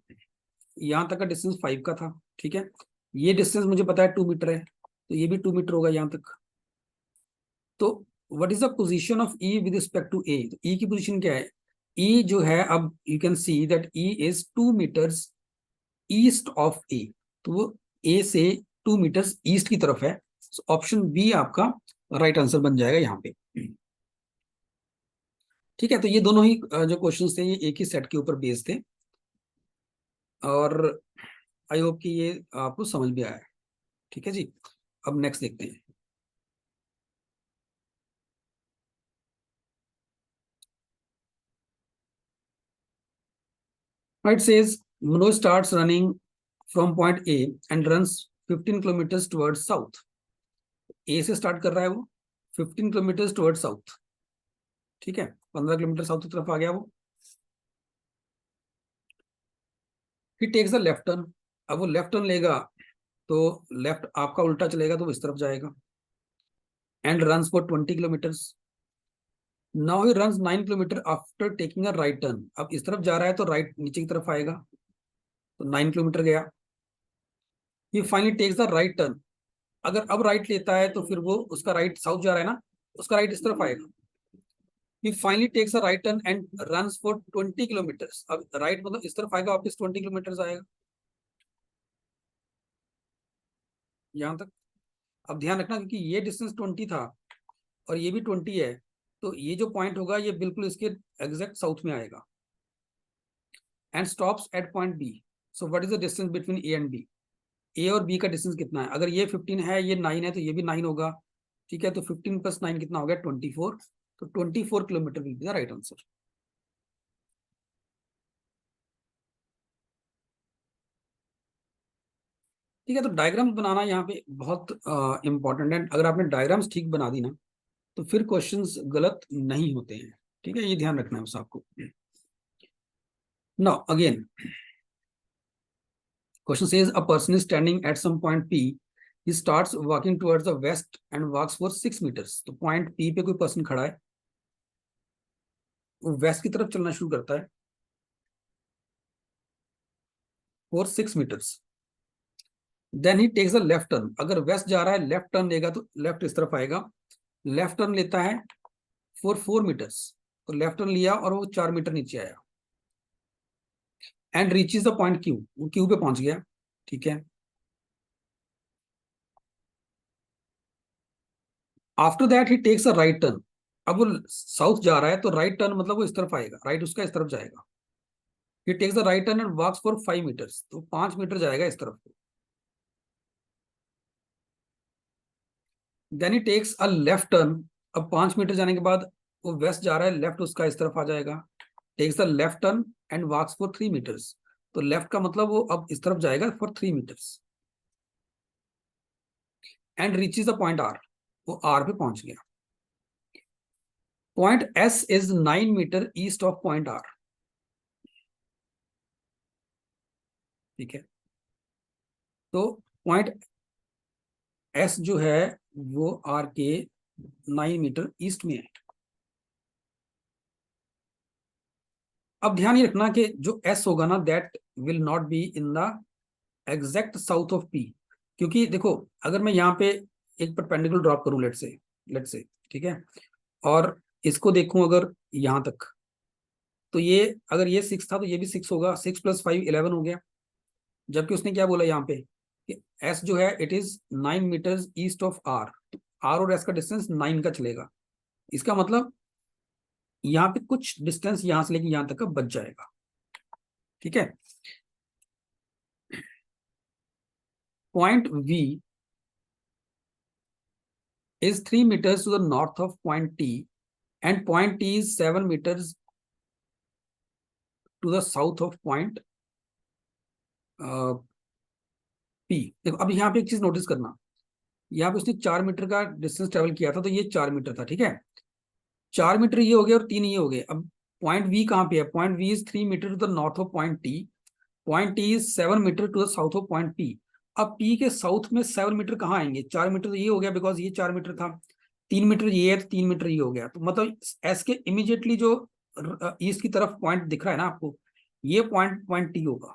यहाँ तक का डिस्टेंस 5 का था। ठीक है, ये डिस्टेंस मुझे पता है 2 मीटर है, तो ये भी 2 मीटर होगा यहाँ तक। तो what is the position of E with respect to A? E की पोजीशन क्या है? ई जो है, अब you can see that E is 2 metres east of A, तो वो ए से 2 मीटर्स ईस्ट की तरफ है। ऑप्शन बी आपका राइट आंसर बन जाएगा यहाँ पे। ठीक है, तो ये दोनों ही जो क्वेश्चंस थे ये एक ही सेट के ऊपर बेस्ड थे, और आई होप कि ये आपको समझ में आया। ठीक है जी, अब नेक्स्ट देखते हैं। It says Manoj starts running from point A and runs 15 kilometers towards south. A से स्टार्ट कर रहा है वो 15 किलोमीटर टुवर्ड साउथ। ठीक है, 15 किलोमीटर साउथ की तरफ आ गया वो। ही टेक्स द लेफ्ट टर्न, अब वो लेफ्ट टर्न लेगा तो लेफ्ट आपका उल्टा चलेगा तो वो इस तरफ जाएगा, and runs for 20 kilometres. Now he runs 9 kilometre after taking a right turn, अब इस तरफ जा रहा है तो राइट नीचे की तरफ आएगा, तो 9 किलोमीटर गया। He finally takes the right turn, अगर अब राइट लेता है तो फिर वो उसका राइट साउथ जा रहा है ना, उसका राइट इस तरफ आएगा। He finally takes a right turn and runs for 20 kilometers. अब राइट मतलब इस तरफ आएगा, वापस 20 किलोमीटर आएगा यहाँ तक। अब ध्यान रखना क्योंकि ये डिस्टेंस 20 था और ये भी 20 है, तो ये जो पॉइंट होगा ये बिल्कुल इसके एग्जैक्ट साउथ में आएगा। And stops at point B. So what is the distance between A and B? A और बी का डिस्टेंस कितना है? अगर ये 15 है, ये 9 है, तो ये भी 9 होगा। ठीक है, तो 15 + 9 कितना हो गया? 24। तो 24 kilometre will be the right answer. ठीक है, तो डायग्राम्स बनाना यहाँ पे बहुत इंपॉर्टेंट है। अगर आपने डायग्राम्स ठीक बना दी ना, तो फिर क्वेश्चंस गलत नहीं होते हैं। ठीक है, ये ध्यान रखना है बस आपको। Now again question says a person is standing at some point P, he starts walking towards the west and walks for 6 metres. तो पॉइंट पी पे कोई पर्सन खड़ा है, वो वेस्ट की तरफ चलना शुरू करता है for 6 metres. Then he takes a left turn. अगर वेस्ट जा रहा है, लेफ्ट टर्न लेगा तो लेफ्ट इस तरफ आएगा। लेफ्ट टर्न लेता है फॉर 4 मीटर्स। तो लेफ्ट टर्न लिया और वो 4 मीटर नीचे आया। And reaches the point Q, वो क्यू पे पहुंच गया। ठीक है, after that he takes a right turn. अब वो साउथ जा रहा है, तो राइट टर्न मतलब वो इस तरफ आएगा, राइट उसका इस तरफ जाएगा। He takes the right turn and walks for 5 metres. तो 5 मीटर जाएगा इस तरफ। Then he takes a left turn. अब 5 मीटर जाने के बाद वो वेस्ट जा रहा है, लेफ्ट उसका इस तरफ आ जाएगा। Takes the left turn and walks for 3 metres. तो लेफ्ट का मतलब वो अब इस तरफ जाएगा for 3 metres. And reaches the point R, वो आर पे पहुंच गया। Point S is 9 metre east of point R. ठीक है, तो पॉइंट एस जो है वो आर के 9 मीटर ईस्ट में है। अब ध्यान ये रखना कि जो एस होगा ना, that will not be in the exact south of P. क्योंकि देखो, अगर मैं यहाँ पे एक परपेंडिकुलर ड्रॉप करूं, लेट से, ठीक है, और इसको देखूं अगर यहाँ तक, तो ये अगर ये 6 था तो ये भी 6 होगा। 6 + 5 11 हो गया। जबकि उसने क्या बोला यहाँ पे कि एस जो है it is 9 metres east of R. तो आर और एस का डिस्टेंस 9 का चलेगा। इसका मतलब यहाँ पे कुछ डिस्टेंस यहाँ से लेके यहाँ तक का बच जाएगा। ठीक है, point we is 3 meters to the north of point T, and point T is 7 meters to the south of point P। देखो, अब यहाँ पे एक चीज नोटिस करना, यहाँ पे उसने 4 मीटर का डिस्टेंस ट्रेवल किया था, तो ये 4 मीटर था। ठीक है, 4 मीटर ये हो गए और 3 ये हो गए। अब पॉइंट वी कहाँ पे है? Point V is 3 metre to the north of point T. Point T is 7 metre to the south of point P. अब पी के साउथ में 7 मीटर कहाँ आएंगे? 4 मीटर तो ये हो गया, बिकॉज ये 4 मीटर था। 3 मीटर ये है, तो 3 मीटर ये हो गया। तो मतलब एस के इमीडिएटली जो ईस्ट की तरफ पॉइंट दिख रहा है ना आपको, ये पॉइंट पॉइंट टी होगा।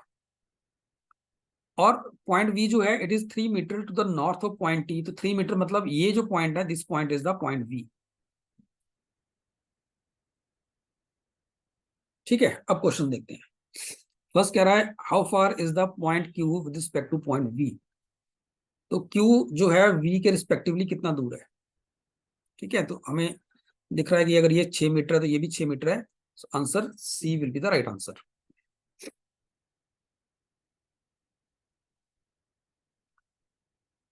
और पॉइंट वी जो है it is 3 metre to the north of point T. तो 3 मीटर मतलब ये जो पॉइंट है, this point is the point V. ठीक है, अब क्वेश्चन देखते हैं। फर्स्ट कह रहा है how far is the point Q with respect to point V. तो क्यू जो है वी के रिस्पेक्टिवली कितना दूर है? ठीक है, तो हमें दिख रहा है कि अगर ये 6 मीटर है तो ये भी 6 मीटर है। So answer C will be the right answer.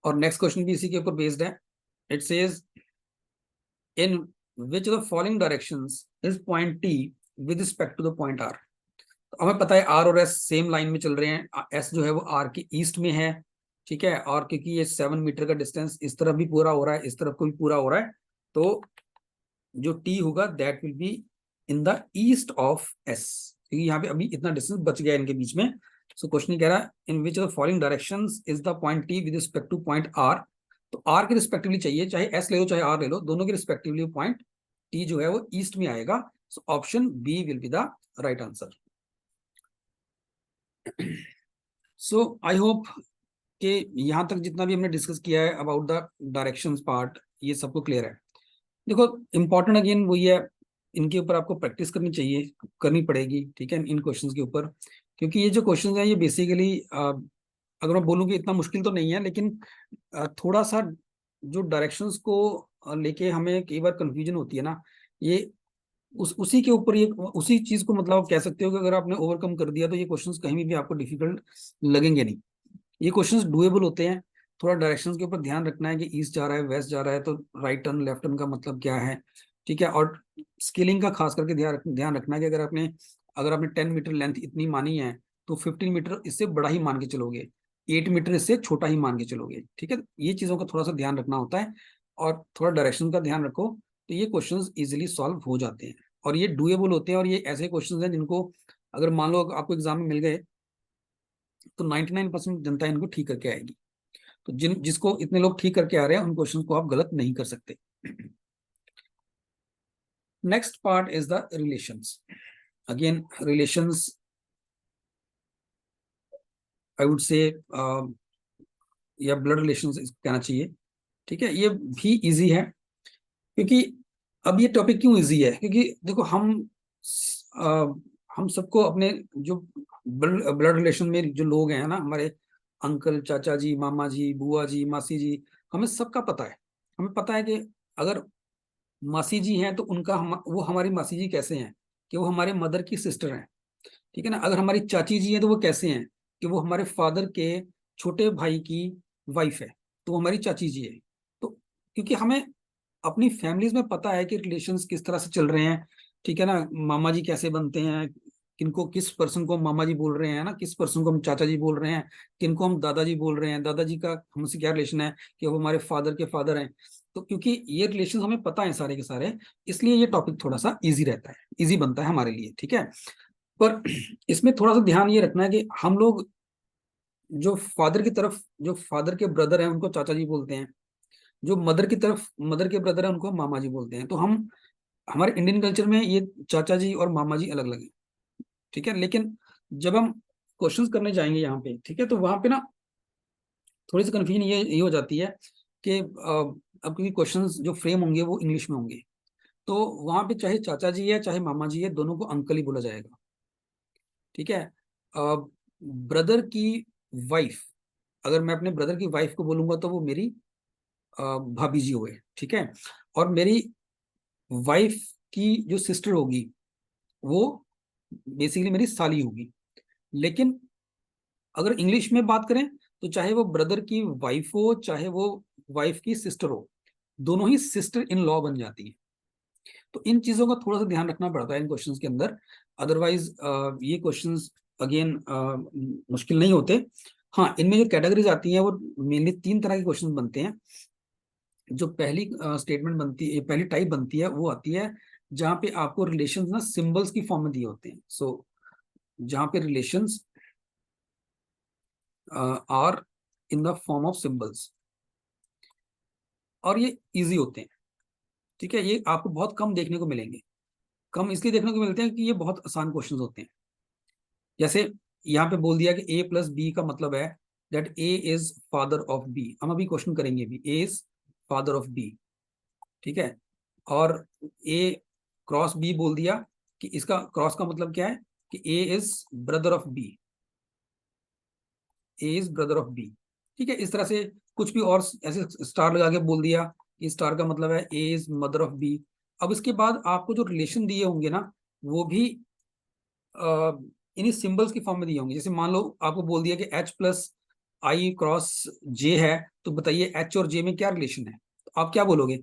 और नेक्स्ट क्वेश्चन भी इसी के ऊपर बेस्ड है। It says in which the following directions is point T with respect to the point R. तो हमें पता है आर और एस सेम लाइन में चल रहे हैं। एस जो है वो आर के ईस्ट में है। ठीक है, और क्योंकि ये 7 मीटर का डिस्टेंस इस तरफ भी पूरा हो रहा है, इस तरफ को भी पूरा हो रहा है, तो जो टी होगा that will be in the east of S, क्योंकि यहाँ पे अभी इतना डिस्टेंस बच गया इनके बीच में। सो क्वेश्चन कह रहा है in which of the following directions is the point T with respect to point R. तो आर के रिस्पेक्टिवली चाहिए, चाहे एस ले लो चाहे आर ले लो, दोनों के रिस्पेक्टिवली पॉइंट टी जो है वो ईस्ट में आएगा। So option B will be the right answer. So I hope कि यहाँ तक जितना भी हमने डिस्कस किया है अबाउट द डायरेक्शंस पार्ट, ये सबको क्लियर है। देखो, इंपॉर्टेंट अगेन वही है, इनके ऊपर आपको प्रैक्टिस करनी चाहिए, करनी पड़ेगी। ठीक है, इन क्वेश्चंस के ऊपर, क्योंकि ये जो क्वेश्चंस हैं ये बेसिकली अगर मैं बोलूँ कि इतना मुश्किल तो नहीं है, लेकिन थोड़ा सा जो डायरेक्शंस को लेके हमें कई बार कंफ्यूजन होती है ना, ये उसी के ऊपर, ये उसी चीज को मतलब आप कह सकते हो कि अगर आपने ओवरकम कर दिया तो ये क्वेश्चंस कहीं भी आपको डिफिकल्ट लगेंगे नहीं। ये क्वेश्चंस डुएबल होते हैं। थोड़ा डायरेक्शंस के ऊपर ध्यान रखना है कि ईस्ट जा रहा है, वेस्ट जा रहा है, तो राइट टर्न लेफ्ट टर्न का मतलब क्या है, ठीक है। और स्केलिंग का खास करके ध्यान रखना है कि अगर आपने 10 मीटर लेंथ इतनी मानी है, तो 15 मीटर इससे बड़ा ही मान के चलोगे, 8 मीटर इससे छोटा ही मान के चलोगे, ठीक है। ये चीजों का थोड़ा सा ध्यान रखना होता है, और थोड़ा डायरेक्शन का ध्यान रखो, तो ये क्वेश्चंस इजीली सॉल्व हो जाते हैं। और ये डुएबल होते हैं, और ये ऐसे क्वेश्चंस हैं जिनको अगर मान लो आपको एग्जाम में मिल गए, तो 99% जनता इनको ठीक करके आएगी। तो जिसको इतने लोग ठीक करके आ रहे हैं, उन क्वेश्चन को आप गलत नहीं कर सकते। Next part is the relations. Again relations, I would say या ब्लड रिलेशंस कहना चाहिए, ठीक है। ये भी इजी है, क्योंकि अब ये टॉपिक क्यों इजी है, क्योंकि देखो हम सबको अपने जो ब्लड रिलेशन में जो लोग हैं ना, हमारे अंकल, चाचा जी, मामा जी, बुआ जी, मासी जी, हमें सबका पता है। हमें पता है कि अगर मासी जी हैं तो वो हमारी मासी जी कैसे हैं, कि वो हमारे मदर की सिस्टर हैं, ठीक है ना। अगर हमारी चाची जी हैं तो वो कैसे हैं, कि वो हमारे फादर के छोटे भाई की वाइफ है, तो वो हमारी चाची जी है। तो क्योंकि हमें अपनी फैमिलीज में पता है कि रिलेशंस किस तरह से चल रहे हैं, ठीक है ना। मामा जी कैसे बनते हैं, किनको, किस पर्सन को हम मामा जी बोल रहे हैं ना, किस पर्सन को हम चाचा जी बोल रहे हैं, किनको हम दादाजी बोल रहे हैं, दादाजी का हमसे क्या रिलेशन है, कि वो हमारे फादर के फादर हैं। तो क्योंकि ये रिलेशन हमें पता है सारे के सारे, इसलिए ये टॉपिक थोड़ा सा इजी रहता है, इजी बनता है हमारे लिए, ठीक है। पर इसमें थोड़ा सा ध्यान ये रखना है कि हम लोग जो फादर के ब्रदर हैं उनको चाचा जी बोलते हैं, जो मदर के ब्रदर है उनको हम मामा जी बोलते हैं। तो हम हमारे इंडियन कल्चर में ये चाचा जी और मामा जी अलग अलग है, ठीक है। लेकिन जब हम क्वेश्चंस करने जाएंगे यहाँ पे, ठीक है, तो वहां पे ना थोड़ी सी कन्फ्यूजन ये हो जाती है कि अब क्योंकि क्वेश्चंस जो फ्रेम होंगे वो इंग्लिश में होंगे, तो वहां पे चाहे चाचा जी है चाहे मामा जी है, दोनों को अंकल ही बोला जाएगा, ठीक है। ब्रदर की वाइफ, अगर मैं अपने ब्रदर की वाइफ को बोलूंगा तो वो मेरी भाभी जी हुए, ठीक है। और मेरी वाइफ की जो सिस्टर होगी वो बेसिकली मेरी साली होगी। लेकिन अगर इंग्लिश में बात करें, तो चाहे वो ब्रदर की वाइफ हो चाहे वो वाइफ की सिस्टर हो, दोनों ही सिस्टर इन लॉ बन जाती है। तो इन चीजों का थोड़ा सा ध्यान रखना पड़ता है इन क्वेश्चंस के अंदर, अदरवाइज ये क्वेश्चंस अगेन मुश्किल नहीं होते। हाँ, इनमें जो कैटेगरीज आती हैं वो मेनली 3 तरह के क्वेश्चन बनते हैं। जो पहली स्टेटमेंट बनती है, पहली टाइप बनती है, वो आती है जहाँ पे आपको रिलेशंस ना सिंबल्स की फॉर्म में दिए होते हैं। सो जहाँ पे relations are in the form of symbols, और ये इजी होते हैं, ठीक है। ये आपको बहुत कम देखने को मिलेंगे। कम इसलिए देखने को मिलते हैं कि ये बहुत आसान क्वेश्चंस होते हैं। जैसे यहाँ पे बोल दिया कि ए प्लस बी का मतलब है that A is father of B. हम अभी क्वेश्चन करेंगे भी, A is father of B, ठीक है। और ए क्रॉस बी बोल दिया, कि इसका क्रॉस का मतलब क्या है, कि A is brother of B, A is brother of B, ठीक है। इस तरह से कुछ भी और ऐसे स्टार लगा के बोल दिया कि स्टार का मतलब है A is mother of B. अब इसके बाद आपको जो रिलेशन दिए होंगे ना, वो भी इन्हीं सिंबल्स की फॉर्म में दिए होंगे। जैसे मान लो आपको बोल दिया कि एच प्लस आई क्रॉस जे है, तो बताइए एच और जे में क्या रिलेशन है। तो आप क्या बोलोगे,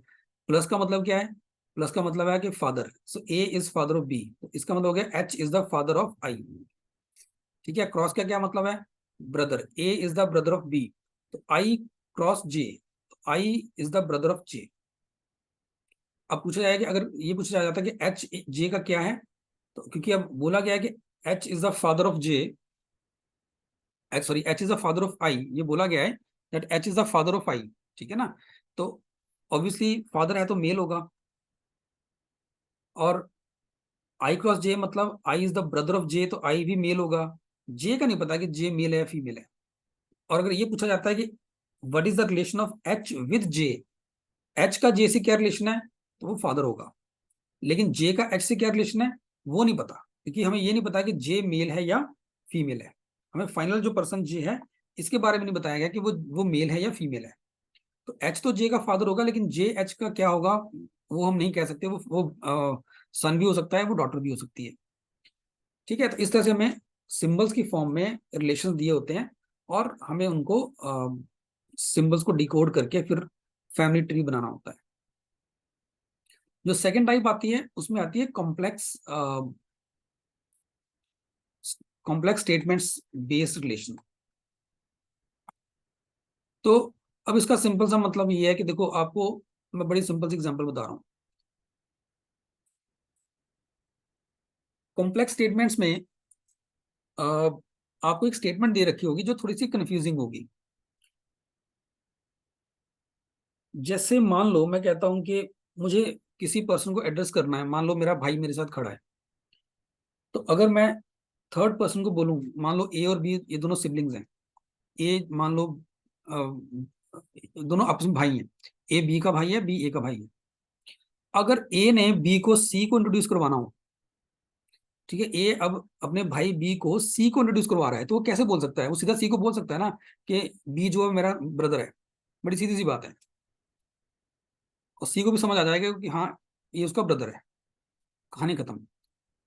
प्लस का मतलब क्या है, प्लस का मतलब है कि father, so A is father of B, तो इसका मतलब हो गया H is the father of I, ठीक है। क्रॉस का क्या मतलब है, brother, A is the brother of B, तो I cross J, I is the brother of J. अब पूछा जाएगा कि अगर ये पूछा जाता कि एच जे का क्या है, तो क्योंकि अब बोला गया है कि H is the father of J, sorry H is the father of I, ये बोला गया है that H is the father of I, ठीक है ना। तो ऑब्वियसली फादर है तो मेल होगा, और आई क्रॉस जे मतलब आई इज द ब्रदर ऑफ जे, तो आई भी मेल होगा। जे का नहीं पता कि जे मेल है या फीमेल है। और अगर ये पूछा जाता है कि what is the relation of H with J, H का जे से क्या रिलेशन है, तो वो फादर होगा। लेकिन जे का एच से क्या रिलेशन है, वो नहीं पता, क्योंकि हमें ये नहीं पता कि जे मेल है या फीमेल है। हमें फाइनल जो पर्सन जे है, इसके बारे में नहीं बताया गया कि वो मेल है या फीमेल है। तो एच तो जे का फादर होगा, लेकिन जे एच का क्या होगा वो हम नहीं कह सकते। वो सन भी हो सकता है, वो डॉटर भी हो सकती है। ठीक है, तो इस तरह से हमें सिंबल्स की फॉर्म में रिलेशन दिए होते हैं, और हमें उनको सिंबल्स को डिकोड करके फिर फैमिली ट्री बनाना होता है। जो सेकंड टाइप आती है उसमें आती है कॉम्प्लेक्स स्टेटमेंट्स बेस्ड रिलेशन। तो अब इसका सिंपल सा मतलब ये है कि देखो, आपको मैं बड़ी सिंपल सी एग्जांपल बता रहा हूँ। कॉम्प्लेक्स स्टेटमेंट्स में आपको एक स्टेटमेंट दे रखी होगी जो थोड़ी सी कंफ्यूजिंग होगी। जैसे मान लो मैं कहता हूं कि मुझे किसी पर्सन को एड्रेस करना है, मान लो मेरा भाई मेरे साथ खड़ा है। तो अगर मैं थर्ड पर्सन को बोलूं, मान लो ए और बी ये दोनों सिबलिंग्स हैं। ए मान लो दोनों आपस में भाई हैं। ए बी का भाई है, बी ए का भाई है। अगर ए ने बी को सी को इंट्रोड्यूस करवाना हो, ठीक है, ए अब अपने भाई बी को सी को इंट्रोड्यूस करवा रहा है, तो वो कैसे बोल सकता है? वो सीधा सी को बोल सकता है ना कि बी जो है मेरा ब्रदर है। बड़ी सीधी सी बात है, और सी को भी समझ आ जाएगा कि हाँ ये उसका ब्रदर है, कहानी खत्म।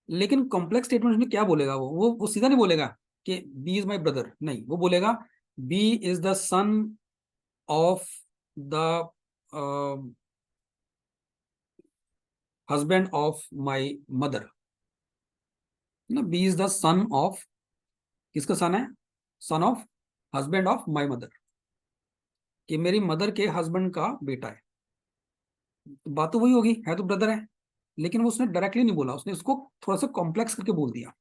लेकिन कॉम्प्लेक्स स्टेटमेंट में क्या बोलेगा? वो सीधा नहीं बोलेगा कि बी इज माई ब्रदर, नहीं, वो बोलेगा B is the son of the husband of my mother. ना, B is the son of, किसका सन है? Son of husband of my mother, कि मेरी मदर के हस्बैंड का बेटा है। तो बात तो वही होगी, है तो ब्रदर है, लेकिन वो उसने डायरेक्टली नहीं बोला, उसने उसको थोड़ा सा कॉम्प्लेक्स करके बोल दिया।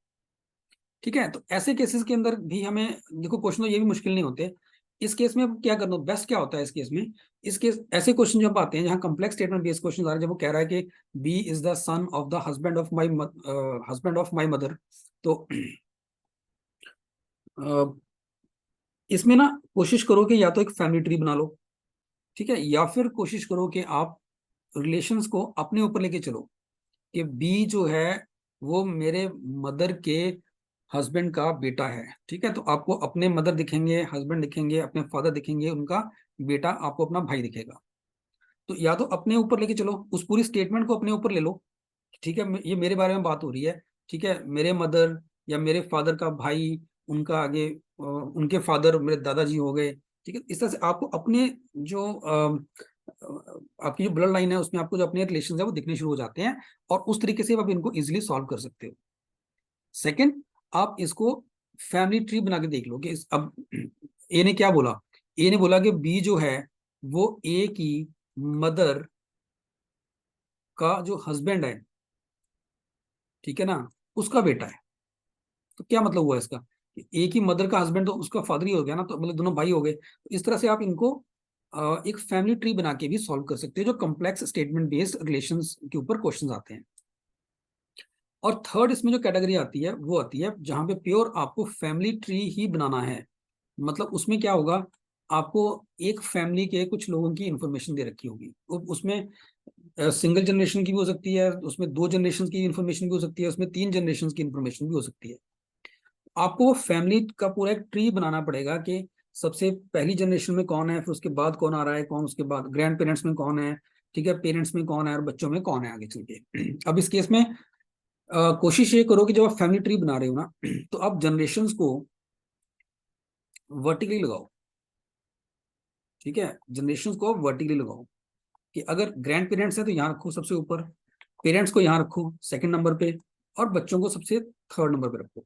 ठीक है, तो ऐसे केसेस के अंदर भी हमें देखो, क्वेश्चन तो ये भी मुश्किल नहीं होते। इस केस में अब क्या करना बेस्ट क्या होता है इस केस में? इस केस ऐसे क्वेश्चन जब आते हैं जहाँ कॉम्प्लेक्स स्टेटमेंट बेस्ड क्वेश्चन आ रहे हैं, जब वो कह रहा है कि B is the son of the husband of my mother, तो इसमें ना कोशिश करो कि या तो एक फैमिली ट्री बना लो, ठीक है, या फिर कोशिश करो कि आप रिलेशंस को अपने ऊपर लेके चलो, कि बी जो है वो मेरे मदर के हस्बैंड का बेटा है। ठीक है, तो आपको अपने मदर दिखेंगे, हस्बैंड दिखेंगे, अपने फादर दिखेंगे, उनका बेटा आपको अपना भाई दिखेगा। तो या तो अपने ऊपर लेके चलो, उस पूरी स्टेटमेंट को अपने ऊपर ले लो। ठीक है, ये मेरे बारे में बात हो रही है। ठीक है, मेरे मदर या मेरे फादर का भाई, उनका आगे उनके फादर मेरे दादाजी हो गए। ठीक है, इस तरह से आपको अपने जो आपकी जो ब्लड लाइन है उसमें आपको जो अपने रिलेशन है वो दिखने शुरू हो जाते हैं, और उस तरीके से आप इनको इजिली सॉल्व कर सकते हो। सेकंड, आप इसको फैमिली ट्री बना के देख लो कि अब ए ने क्या बोला? ए ने बोला कि बी जो है वो ए की मदर का जो हस्बैंड है, ठीक है ना, उसका बेटा है। तो क्या मतलब हुआ इसका? कि ए की मदर का हस्बैंड तो उसका फादर ही हो गया ना, तो मतलब दोनों भाई हो गए। तो इस तरह से आप इनको एक फैमिली ट्री बना के भी सॉल्व कर सकते हैं, जो कॉम्प्लेक्स स्टेटमेंट बेस्ड रिलेशंस के ऊपर क्वेश्चंस आते हैं। और थर्ड इसमें जो कैटेगरी आती है वो आती है जहां पे प्योर आपको फैमिली ट्री ही बनाना है। मतलब उसमें क्या होगा, आपको एक फैमिली के कुछ लोगों की इंफॉर्मेशन दे रखी होगी। उसमें सिंगल जनरेशन की भी हो सकती है, उसमें दो जनरेशन की इंफॉर्मेशन भी हो सकती है, उसमें तीन जनरेशन की इंफॉर्मेशन भी हो सकती है। आपको वो फैमिली का पूरा एक ट्री बनाना पड़ेगा कि सबसे पहली जनरेशन में कौन है, फिर उसके बाद कौन आ रहा है, कौन उसके बाद ग्रैंड पेरेंट्स में कौन है, ठीक है, पेरेंट्स में कौन है, और बच्चों में कौन है आगे चल के। अब इस केस में कोशिश ये करो कि जब आप फैमिली ट्री बना रहे हो ना, तो आप जनरेशन्स को वर्टिकली लगाओ। ठीक है, जनरेशन्स को वर्टिकली लगाओ, कि अगर ग्रैंड पेरेंट्स है तो यहाँ रखो सबसे ऊपर, पेरेंट्स को यहाँ रखो सेकंड नंबर पे, और बच्चों को सबसे थर्ड नंबर पे रखो।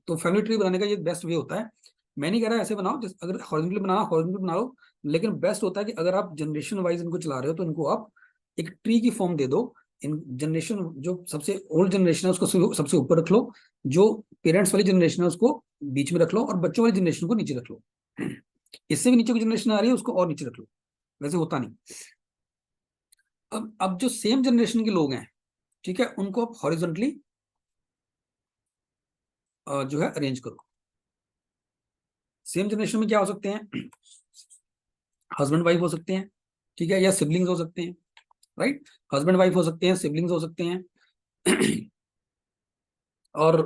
तो फैमिली ट्री बनाने का ये बेस्ट वे होता है। मैं नहीं कह रहा ऐसे बनाओ, अगर हॉरिजॉन्टली बनाना हॉरिजॉन्टली बना लो, लेकिन बेस्ट होता है कि अगर आप जनरेशन वाइज इनको चला रहे हो तो इनको आप एक ट्री की फॉर्म दे दो। इन जनरेशन जो सबसे ओल्ड जनरेशन है उसको सबसे ऊपर रख लो, जो पेरेंट्स वाली जनरेशन है उसको बीच में रख लो, और बच्चों वाली जनरेशन को नीचे रख लो। इससे भी नीचे की जनरेशन आ रही है उसको और नीचे रख लो, वैसे होता नहीं। अब जो सेम जनरेशन के लोग हैं, ठीक है, उनको आप हॉरिजॉन्टली जो है अरेंज करो। सेम जनरेशन में क्या हो सकते हैं? हस्बैंड वाइफ हो सकते हैं, ठीक है, या सिबलिंग्स हो सकते हैं, राइट। हस्बैंड वाइफ हो सकते हैं, सिबलिंग्स हो सकते हैं। और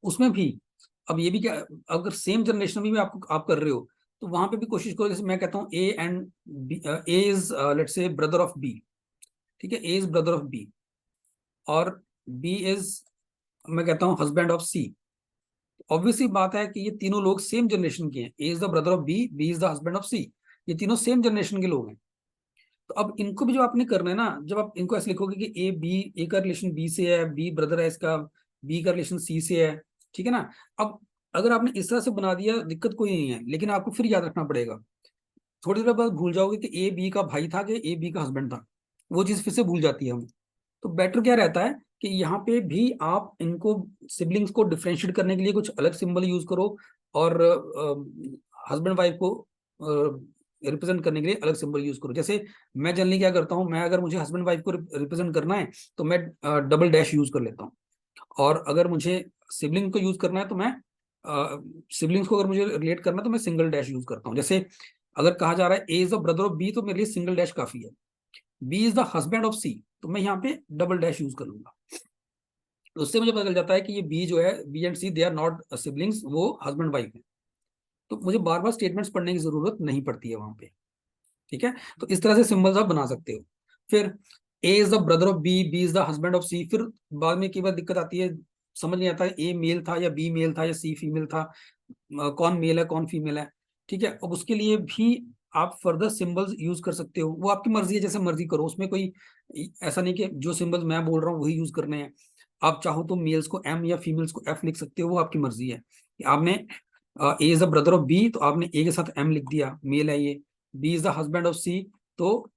उसमें भी अब ये भी क्या, अगर सेम जनरेशन में भी आप कर रहे हो, तो वहां पे भी कोशिश करो, जैसे मैं कहता हूँ A and B, A is let's say brother of B, ठीक है, A is brother of B, और बी इज, मैं कहता हूँ हस्बैंड ऑफ सी। ऑब्वियसली बात है कि ये तीनों लोग सेम जनरेशन के हैं, A is the brother of B, B is the husband of C, ये तीनों सेम जनरेशन के लोग हैं। तो अब इनको भी जो आपने करना है ना, जब आप इनको ऐसे लिखोगे कि ए का रिलेशन बी से है, बी ब्रदर है इसका, बी का रिलेशन सी से है, ठीक है ना। अब अगर आपने इस तरह से बना दिया दिक्कत कोई नहीं है, लेकिन आपको फिर याद रखना पड़ेगा, थोड़ी देर बाद भूल जाओगे कि ए बी का भाई था कि ए बी का हस्बैंड था, वो चीज फिर से भूल जाती है हमें। तो बेटर क्या रहता है कि यहाँ पे भी आप इनको सिबलिंग्स को डिफ्रेंशिएट करने के लिए कुछ अलग सिंबल यूज करो, और हस्बैंड वाइफ को रिप्रेजेंट करने के लिए अलग सिंबल यूज करो। जैसे मैं जनरली क्या करता हूँ, मैं अगर मुझे हस्बैंड वाइफ को रिप्रेजेंट करना है तो मैं डबल डैश यूज कर लेता हूँ, और अगर मुझे सिबलिंग को यूज करना है तो मैं सिबलिंग्स को अगर मुझे रिलेट करना है तो मैं सिंगल डैश यूज करता हूँ। जैसे अगर कहा जा रहा है A is the brother of B, तो मेरे लिए सिंगल डैश काफी है। B is the husband of C, तो मैं यहाँ पे डबल डैश यूज कर लूंगा। तो उससे मुझे पता चल जाता है कि ये बी जो है, B and C they are not siblings, वो हस्बैंड वाइफ है। तो मुझे बार बार स्टेटमेंट्स पढ़ने की जरूरत नहीं पड़ती है वहां पे, ठीक है। तो इस तरह से सिंबल्स आप बना सकते हो। फिर A is the brother of B, B is the husband of C, फिर बाद में कई बार दिक्कत आती है, समझ नहीं आता ए मेल था या बी मेल था या सी फीमेल था, कौन मेल है कौन फीमेल है, ठीक है। अब उसके लिए भी आप फर्दर सिंबल्स यूज कर सकते हो, वो आपकी मर्जी है, जैसे मर्जी करो, उसमें कोई ऐसा नहीं कि जो सिंबल्स मैं बोल रहा हूँ वही यूज करने हैं। आप चाहो तो मेल्स को एम या फीमेल्स को एफ लिख सकते हो, वो आपकी मर्जी है। आपने A is the brother of B, तो आपने ए के साथ एम लिख दिया, मेल है ये। B is the husband of C, तो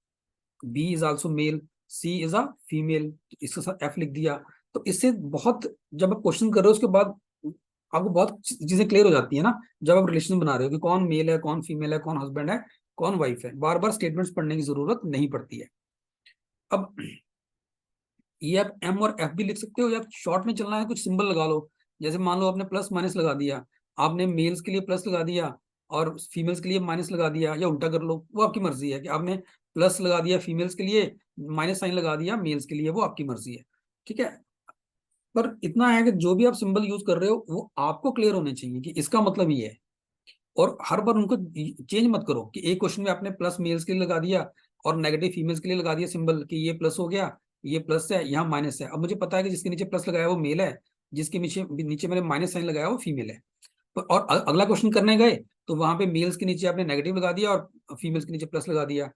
B is also male, C is a female, इसके साथ एफ लिख दिया। तो इससे बहुत, जब आप क्वेश्चन कर रहे हो उसके बाद आपको बहुत चीजें क्लियर हो जाती है ना, जब आप रिलेशन बना रहे हो कि कौन मेल है कौन फीमेल है, कौन हस्बैंड है कौन वाइफ है, बार बार स्टेटमेंट्स पढ़ने की जरूरत नहीं पड़ती है। अब ये आप एम और एफ भी लिख सकते हो, या शॉर्ट में चलना है कुछ सिंबल लगा लो। जैसे मान लो आपने प्लस माइनस लगा दिया, आपने मेल्स के लिए प्लस लगा दिया और फीमेल्स के लिए माइनस लगा दिया, या उल्टा कर लो, वो आपकी मर्जी है कि आपने प्लस लगा दिया फीमेल्स के लिए, माइनस साइन लगा दिया मेल्स के लिए, वो आपकी मर्जी है, ठीक है। पर इतना है कि जो भी आप सिंबल यूज कर रहे हो वो आपको क्लियर होने चाहिए कि इसका मतलब ये है, और हर बार उनको चेंज मत करो कि एक क्वेश्चन में आपने प्लस मेल्स के लिए लगा दिया और नेगेटिव फीमेल्स के लिए लगा दिया सिंबल, कि ये प्लस हो गया, ये प्लस है, यहाँ माइनस है। अब मुझे पता है कि जिसके नीचे प्लस लगाया वो मेल है, जिसके नीचे नीचे मैंने माइनस साइन लगाया वो फीमेल है। और अगला क्वेश्चन करने गए तो वहां पे मेल्स के नीचे आपने नेगेटिव लगा दिया और फीमेल्स के नीचे प्लस लगा दिया,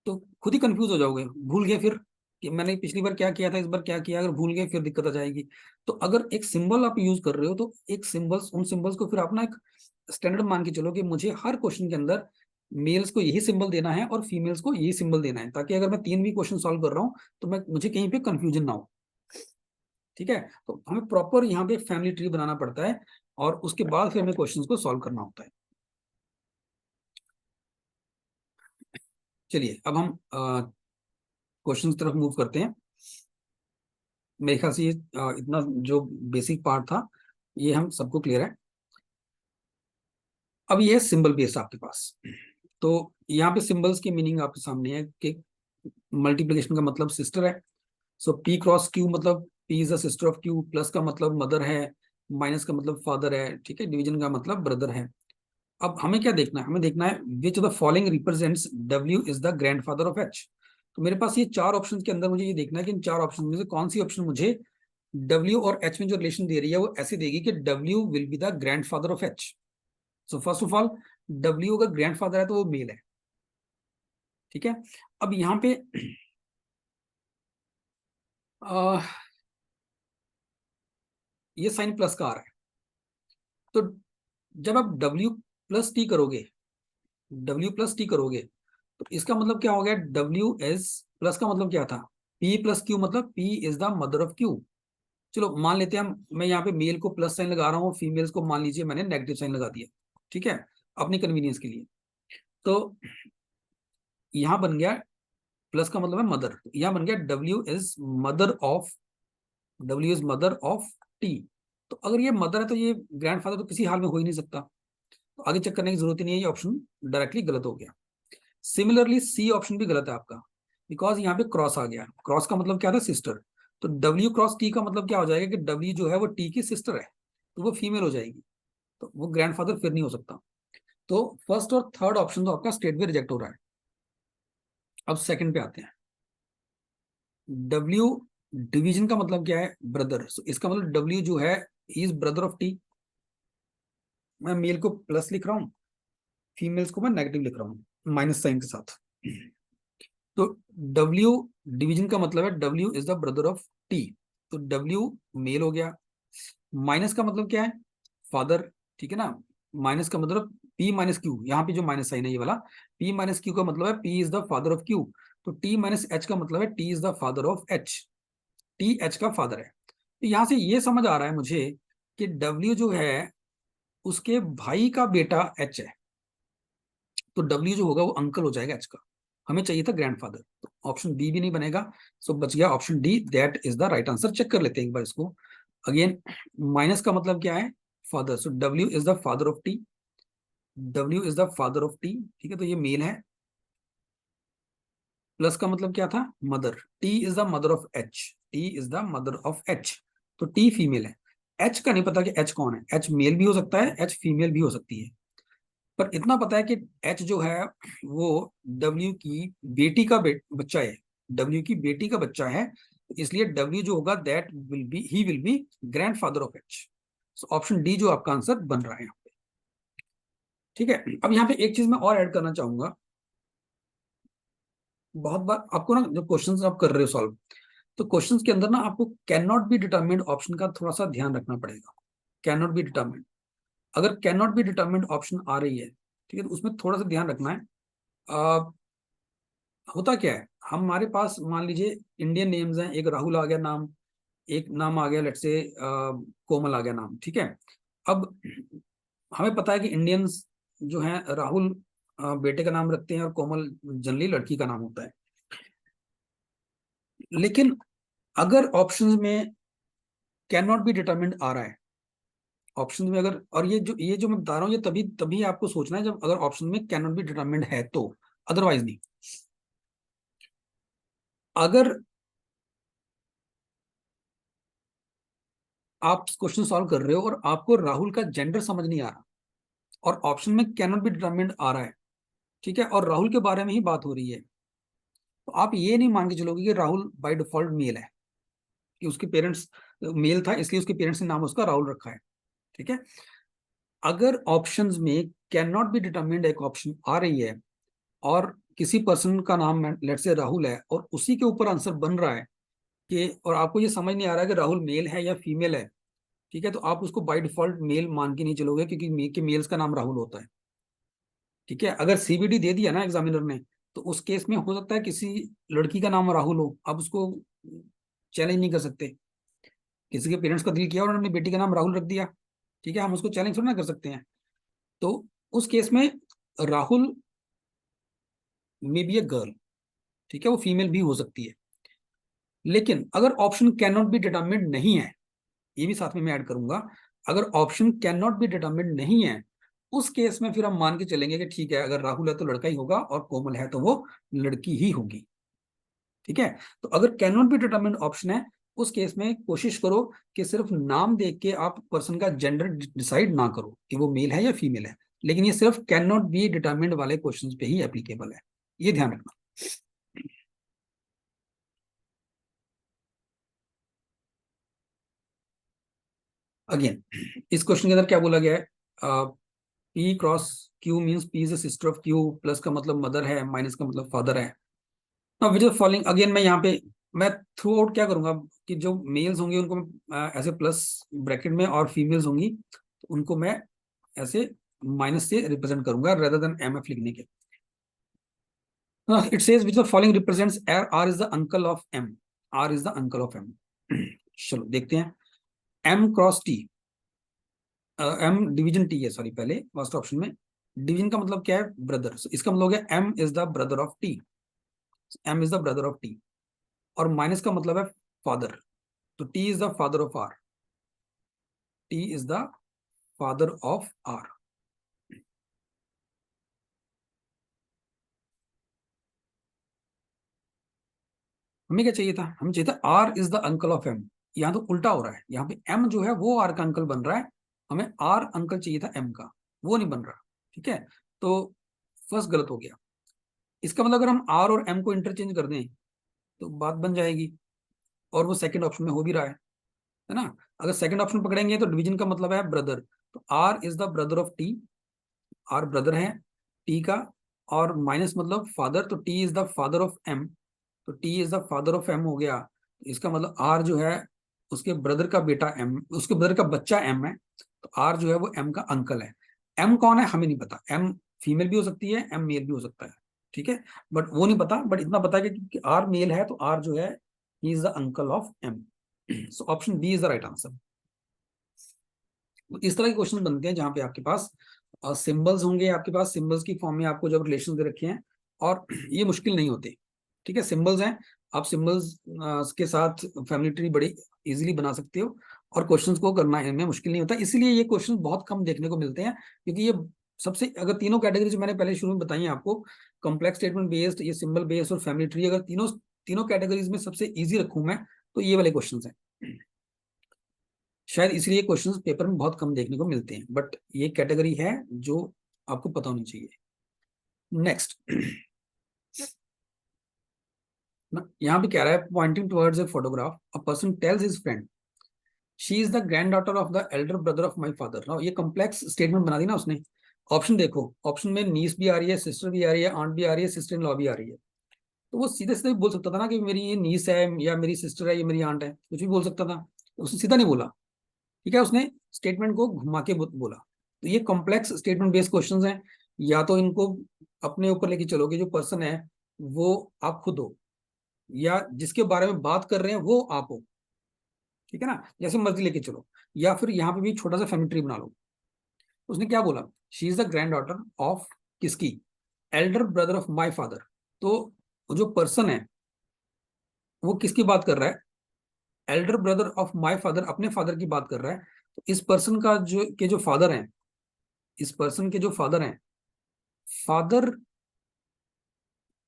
तो खुद ही कंफ्यूज हो जाओगे, भूल गए फिर कि मैंने पिछली बार क्या किया था, इस बार क्या किया, अगर भूल गए फिर दिक्कत आ जाएगी। तो अगर एक सिंबल आप यूज कर रहे हो तो एक सिंबल्स, उन सिंबल्स को फिर आप ना एक स्टैंडर्ड मान के चलो कि मुझे हर क्वेश्चन के अंदर मेल्स को यही सिंबल देना है और फीमेल्स को यही सिंबल देना है, ताकि अगर मैं तीन भी क्वेश्चन सॉल्व कर रहा हूँ तो मैं मुझे कहीं पे कंफ्यूजन ना हो, ठीक है। तो हमें प्रॉपर यहाँ पे फैमिली ट्री बनाना पड़ता है, और उसके बाद फिर हमें क्वेश्चंस को सॉल्व करना होता है। चलिए अब हम क्वेश्चन की तरफ मूव करते हैं। मेरे ख्याल से ये इतना जो बेसिक पार्ट था ये हम सबको क्लियर है। अब ये सिंबल बेस आपके पास, तो यहाँ पे सिंबल्स की मीनिंग आपके सामने है कि मल्टीप्लिकेशन का मतलब सिस्टर है, सो पी क्रॉस क्यू मतलब P is the sister of Q, plus का मतलब मदर है, माइनस का मतलब फादर है, ठीक है, डिवीजन का मतलब ब्रदर है। अब हमें क्या देखना है, हमें देखना है विच of the following represents W is the grandfather of H. तो मेरे पास ये चार ऑप्शन के अंदर मुझे ये देखना है कि इन चार ऑप्शन में से कौन सी ऑप्शन मुझे डब्ल्यू और एच में जो रिलेशन दे रही है वो ऐसे देगी कि W will be the grandfather of H. So first of all W अगर ग्रैंडफादर है तो वो मेल है, ठीक है। अब यहाँ पे आ, ये साइन प्लस का आ रहा है, तो जब आप डब्ल्यू प्लस टी करोगे, डब्ल्यू प्लस टी करोगे तो इसका मतलब क्या हो गया, डब्ल्यू एस प्लस का मतलब क्या था, पी प्लस क्यू, मतलब P is the mother of Q. चलो मान लेते हैं हम, मैं यहाँ पे मेल को प्लस साइन लगा रहा हूँ, फीमेल्स को मान लीजिए मैंने नेगेटिव साइन लगा दिया, ठीक है, अपनी कन्वीनियंस के लिए। तो यहाँ बन गया प्लस का मतलब है मदर, यहाँ बन गया W is mother of T. तो अगर ये मदर है तो ये ग्रैंडफादर तो किसी हाल में हो ही नहीं सकता, तो आगे चेक करने की जरूरत ही नहीं है, ये ऑप्शन डायरेक्टली गलत हो गया। सिमिलरली सी ऑप्शन भी गलत है आपका, बिकॉज यहाँ पे क्रॉस आ गया, क्रॉस का मतलब क्या था, सिस्टर। तो डब्ल्यू क्रॉस टी का मतलब क्या हो जाएगा कि डब्ल्यू जो है वो टी की सिस्टर है, तो वो फीमेल हो जाएगी, तो वो ग्रैंडफादर फिर नहीं हो सकता। तो फर्स्ट और थर्ड ऑप्शन तो आपका स्टेट में रिजेक्ट हो रहा है। अब सेकंड पे आते हैं। डब्ल्यू डिवीजन का मतलब क्या है? ब्रदर। इसका मतलब डब्ल्यू जो है इज ब्रदर ऑफ टी। मैं मेल को प्लस लिख रहा हूँ, फीमेल्स को मैं नेगेटिव लिख रहा हूँ माइनस साइन के साथ। तो डब्ल्यू डिवीजन का मतलब है W is the brother of T. तो डब्ल्यू मेल हो गया। माइनस का मतलब क्या है? फादर। ठीक है ना। माइनस का मतलब पी माइनस क्यू, यहाँ पे जो माइनस साइन है ये वाला, पी माइनस क्यू का मतलब है P is the father of Q. तो टी माइनस एच का मतलब है T is the father of H. T H का फादर है। तो यहां से ये समझ आ रहा है मुझे कि डब्ल्यू जो है उसके भाई का बेटा एच है। तो डब्ल्यू जो होगा वो अंकल हो जाएगा एच का। हमें चाहिए था ग्रैंडफादर, तो ऑप्शन बी भी नहीं बनेगा। सो बच गया option D, that is the right answer. Check कर लेते हैं एक बार इसको अगेन। माइनस का मतलब क्या है? Father. So W is the father of T. W is the father of T. ठीक है, तो ये मेल है। प्लस का मतलब क्या था? Mother. T is the mother of H. T is the mother of H. तो टी फीमेल है। एच का नहीं पता कि एच कौन है। एच मेल भी हो सकता है, एच फीमेल भी हो सकती है। पर इतना पता है कि एच जो है वो डब्ल्यू की बेटी का बच्चा है। डब्ल्यू की बेटी का बच्चा है, इसलिए डब्ल्यू जो होगा that will be, he will B grandfather of H. So option D जो आपका आंसर बन रहा है यहाँ पे। ठीक है, अब यहाँ पे एक चीज मैं और ऐड करना चाहूंगा। बहुत बार आपको ना जब क्वेश्चंस आप कर रहे हो सॉल्व, तो क्वेश्चंस के अंदर ना आपको can not be determined option का थोड़ा सा ध्यान रखना पड़ेगा। कैन नॉट बी डिटरमिन्ड, अगर can not be determined option आ रही है, ठीक है, तो उसमें थोड़ा सा ध्यान रखना है। होता क्या है, हमारे पास मान लीजिए इंडियन नेम्स हैं, एक राहुल आ गया नाम, एक नाम आ गया लेट्स से कोमल आ गया नाम। ठीक है, अब हमें पता है कि इंडियंस जो हैं राहुल बेटे का नाम रखते हैं और कोमल जनरली लड़की का नाम होता है। लेकिन अगर ऑप्शंस में कैन नॉट बी डिटरमिन्ड आ रहा है, ऑप्शन में अगर, और ये जो मैं बता रहा हूँ ये तभी तभी आपको सोचना है जब अगर ऑप्शन में कैन नॉट बी डिटरमिन्ड है तो, अदरवाइज नहीं। अगर आप क्वेश्चन सॉल्व कर रहे हो और आपको राहुल का जेंडर समझ नहीं आ रहा और ऑप्शन में कैन नॉट बी डिटरमिन्ड आ रहा है, ठीक है, और राहुल के बारे में ही बात हो रही है, तो आप ये नहीं मान के चलोगे कि राहुल बाय डिफॉल्ट मेल है, कि उसके पेरेंट्स मेल था इसलिए उसके पेरेंट्स ने नाम उसका राहुल रखा है। ठीक है, अगर ऑप्शंस में कैन नॉट बी डिटरमिन्ड एक ऑप्शन आ रही है और किसी पर्सन का नाम लेट से राहुल है और उसी के ऊपर आंसर बन रहा है कि, और आपको ये समझ नहीं आ रहा है कि राहुल मेल है या फीमेल है, ठीक है, तो आप उसको बाय डिफॉल्ट मेल मान के नहीं चलोगे क्योंकि मेल्स का नाम राहुल होता है। ठीक है, अगर सीबीडी दे दिया ना एग्जामिनर ने, तो उस केस में हो सकता है किसी लड़की का नाम राहुल हो, आप उसको चैलेंज नहीं कर सकते। किसी के पेरेंट्स का दिल किया और उन्होंने बेटी का नाम राहुल रख दिया, ठीक है, हम उसको चैलेंज थोड़ा ना कर सकते हैं। तो उस केस में Rahul may be a girl, ठीक है, वो फीमेल भी हो सकती है। लेकिन अगर option can not be determined नहीं है, ये भी साथ में मैं ऐड करूंगा, अगर option can not be determined नहीं है, उस केस में फिर हम मान के चलेंगे कि ठीक है, अगर राहुल है तो लड़का ही होगा और कोमल है तो वो लड़की ही होगी। ठीक है, तो अगर can not be determined option है, उस केस में कोशिश करो कि सिर्फ नाम देख के आप पर्सन का जेंडर डिसाइड ना करो कि वो मेल है या फीमेल है। लेकिन ये सिर्फ कैन नॉट बी डिटरमिन्ड वाले क्वेश्चंस पे ही एप्लीकेबल है, ये ध्यान रखना। अगेन इस क्वेश्चन के अंदर क्या बोला गया है? P cross Q means P is sister of Q, plus का मतलब मदर है, माइनस का मतलब फादर है। Now which of following, again मैं यहाँ पे मैं थ्रू आउट क्या करूंगा कि जो मेल्स होंगे उनको मैं ऐसे प्लस ब्रैकेट में, और फीमेल्स होंगी तो उनको मैं ऐसे माइनस से रिप्रेजेंट करूंगा रेदर देन एम एफ लिखने के। It says which of following represents R, R is the uncle of M. R is the uncle of M. चलो देखते हैं। M cross T, M division T है, सॉरी पहले फर्स्ट ऑप्शन में डिवीजन का मतलब क्या है? ब्रदर। So, इसका मतलब हो गया M is the brother of T. M is the brother of T, और माइनस का मतलब है फादर, तो T is the father of R. T is the father of R. हमें क्या चाहिए था? हमें चाहिए था R is the uncle of M. यहाँ तो उल्टा हो रहा है, यहाँ पे एम जो है वो आर का अंकल बन रहा है, हमें आर अंकल चाहिए था एम का, वो नहीं बन रहा। ठीक है, तो फर्स्ट गलत हो गया। इसका मतलब अगर हम आर और एम को इंटरचेंज कर दें तो बात बन जाएगी, और वो सेकंड ऑप्शन में हो भी रहा है ना। अगर सेकंड ऑप्शन पकड़ेंगे तो डिवीजन का मतलब है ब्रदर, तो R is the brother of T, R brother है टी का, और माइनस मतलब फादर, तो T is the father of M, तो T is the father of M हो गया। तो इसका मतलब आर जो है उसके ब्रदर का बेटा एम, उसके ब्रदर का बच्चा एम है, तो आर जो है वो एम का अंकल है। एम कौन है हमें नहीं पता, एम फीमेल भी हो सकती है, एम मेल भी हो सकता है, ठीक है, बट वो नहीं पता, बट इतना पता है कि आर मेल है तो आर जो है ही is the uncle of M. So option B is the right answer. इस तरह के क्वेश्चन बनते हैं जहां पे आपके पास सिंबल्स होंगे, आपके पास सिंबल्स की फॉर्म में आपको जब रिलेशन दे रखे हैं, और ये मुश्किल नहीं होते, ठीक है, सिंबल्स हैं, आप सिंबल्स के साथ फैमिली ट्री बड़ी इजीली बना सकते हो, और क्वेश्चंस को करना इनमें मुश्किल नहीं होता, इसीलिए ये क्वेश्चन बहुत कम देखने को मिलते हैं, क्योंकि ये सबसे, अगर तीनों कैटेगरी जो मैंने पहले शुरू में बताई है आपको, कॉम्प्लेक्स स्टेटमेंट बेस्ड, ये सिंबल बेस्ड और फैमिली ट्री, अगर तीनों तीनों कैटेगरीज में सबसे इजी रखूं मैं, तो ये वाले क्वेश्चन हैं। शायद इसलिए क्वेश्चंस पेपर में बहुत कम देखने को मिलते हैं, बट ये कैटेगरी है जो आपको पता होनी चाहिए। नेक्स्ट, यहाँ पे कह रहा है pointing towards a photograph, a person tales his friend she is the grand daughter of the Elder brother of my father. Now ये कॉम्प्लेक्स स्टेटमेंट बना दी ना उसने। ऑप्शन देखो, ऑप्शन में नीस भी आ रही है, सिस्टर भी आ रही है, आंट भी आ रही है, सिस्टर इन लॉ भी आ रही है, तो वो सीधे सीधे बोल सकता था ना कि मेरी ये नीस है, या मेरी सिस्टर है, या मेरी आंट है, कुछ भी बोल सकता था, उसने सीधा नहीं बोला, ठीक है, उसने स्टेटमेंट को घुमा के बोला। तो ये कॉम्प्लेक्स स्टेटमेंट बेस्ड क्वेश्चंस हैं, या तो इनको अपने ऊपर लेके चलोगे, जो पर्सन है वो आप खुद हो, या जिसके बारे में बात कर रहे हैं वो आप हो, ठीक है ना, जैसे मर्जी लेके चलो, या फिर यहाँ पे भी छोटा सा फैमिली ट्री बना लो। उसने क्या बोला, she is the grand daughter of किसकी, elder brother of my father, तो वो जो पर्सन है वो किसकी बात कर रहा है, Elder brother of my father, अपने फादर की बात कर रहा है। तो इस पर्सन का जो फादर है, इस पर्सन के जो फादर हैं, फादर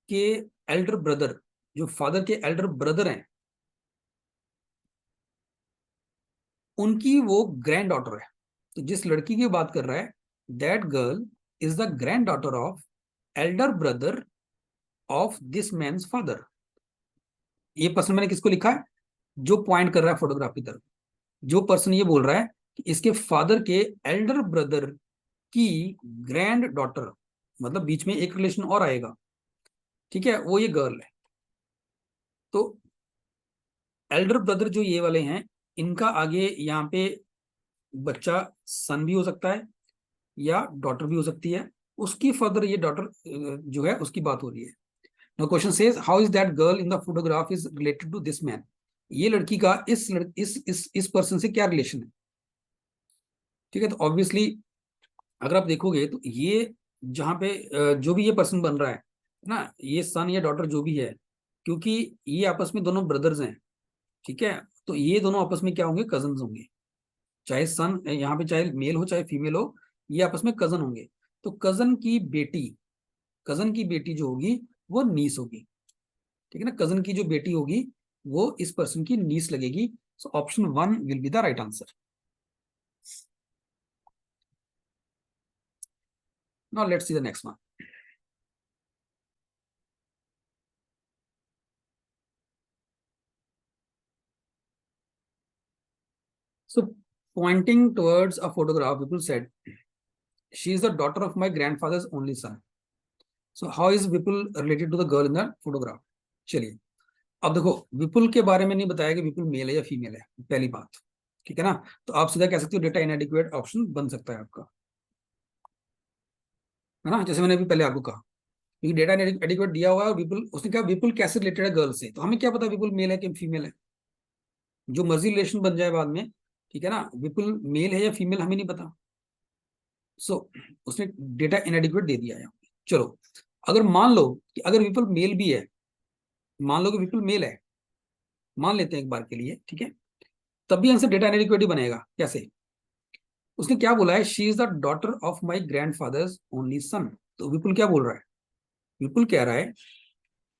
के एल्डर ब्रदर, जो फादर के एल्डर ब्रदर हैं, उनकी वो ग्रैंड डॉटर है। तो जिस लड़की की बात कर रहा है, that girl is the grand daughter of elder brother of this man's father. ये पर्सन मैंने किसको लिखा है, जो पॉइंट कर रहा है फोटोग्राफ की तरफ, जो पर्सन ये बोल रहा है कि इसके फादर के एल्डर ब्रदर की ग्रैंड डॉटर, मतलब बीच में एक रिलेशन और आएगा, ठीक है, वो ये गर्ल है। तो एल्डर ब्रदर जो ये वाले हैं, इनका आगे यहाँ पे बच्चा सन भी हो सकता है, या डॉटर भी हो सकती है, उसकी फर्दर ये डॉटर जो है उसकी बात हो रही है। Now question says how is that girl in the photograph is related to this man, ये लड़की का इस पर्सन से क्या रिलेशन है, ठीक है, तो ऑब्वियसली अगर आप देखोगे तो ये जहाँ पे जो भी ये पर्सन बन रहा है ना, ये सन या डॉटर जो भी है, क्योंकि ये आपस में दोनों ब्रदर्स हैं, ठीक है, तो ये दोनों आपस में क्या होंगे, कजन होंगे, चाहे सन यहाँ पे चाहे मेल हो चाहे फीमेल हो, ये आपस में कजन होंगे। तो कजन की बेटी जो होगी वो नीस होगी, ठीक है ना, कजन की जो बेटी होगी वो इस पर्सन की नीस लगेगी। So option one will be the right answer. Now let's see the next one. So pointing towards a photograph, people said she is the daughter of my grandfather's only son. So how is Vipul related to the girl in the photograph. चलिए, अब देखो, विपुल के बारे में नहीं बताया कि विपुल मेल है या फीमेल है, पहली बात, ठीक है ना, तो आप सीधा कह सकते हो डेटा इनएडिक्वेट ऑप्शन बन सकता है आपका, है ना, जैसे मैंने अभी पहले आपको कहा, क्योंकि डेटा इनएडिक्वेट दिया हुआ है, और विपुल, उसने कहा विपुल कैसे रिलेटेड है गर्ल से, तो हमें क्या पता विपुल मेल है कि फीमेल है, जो मर्जी रिलेशन बन जाए बाद में, ठीक है ना, विपुल मेल है या फीमेल हमें नहीं पता। सो उसने डेटा इनएडिक्वेट दे दिया है। चलो, अगर मान लो कि अगर विपुल मेल भी है, मान लो कि विपुल मेल है, मान लेते हैं एक बार के लिए, ठीक है, तब भी आंसर डेटा इनएडिक्वेट ही बनेगा। कैसे, उसने क्या बोला है, she is the daughter of my grandfather's only सन। तो विपुल क्या बोल रहा है, विपुल कह रहा है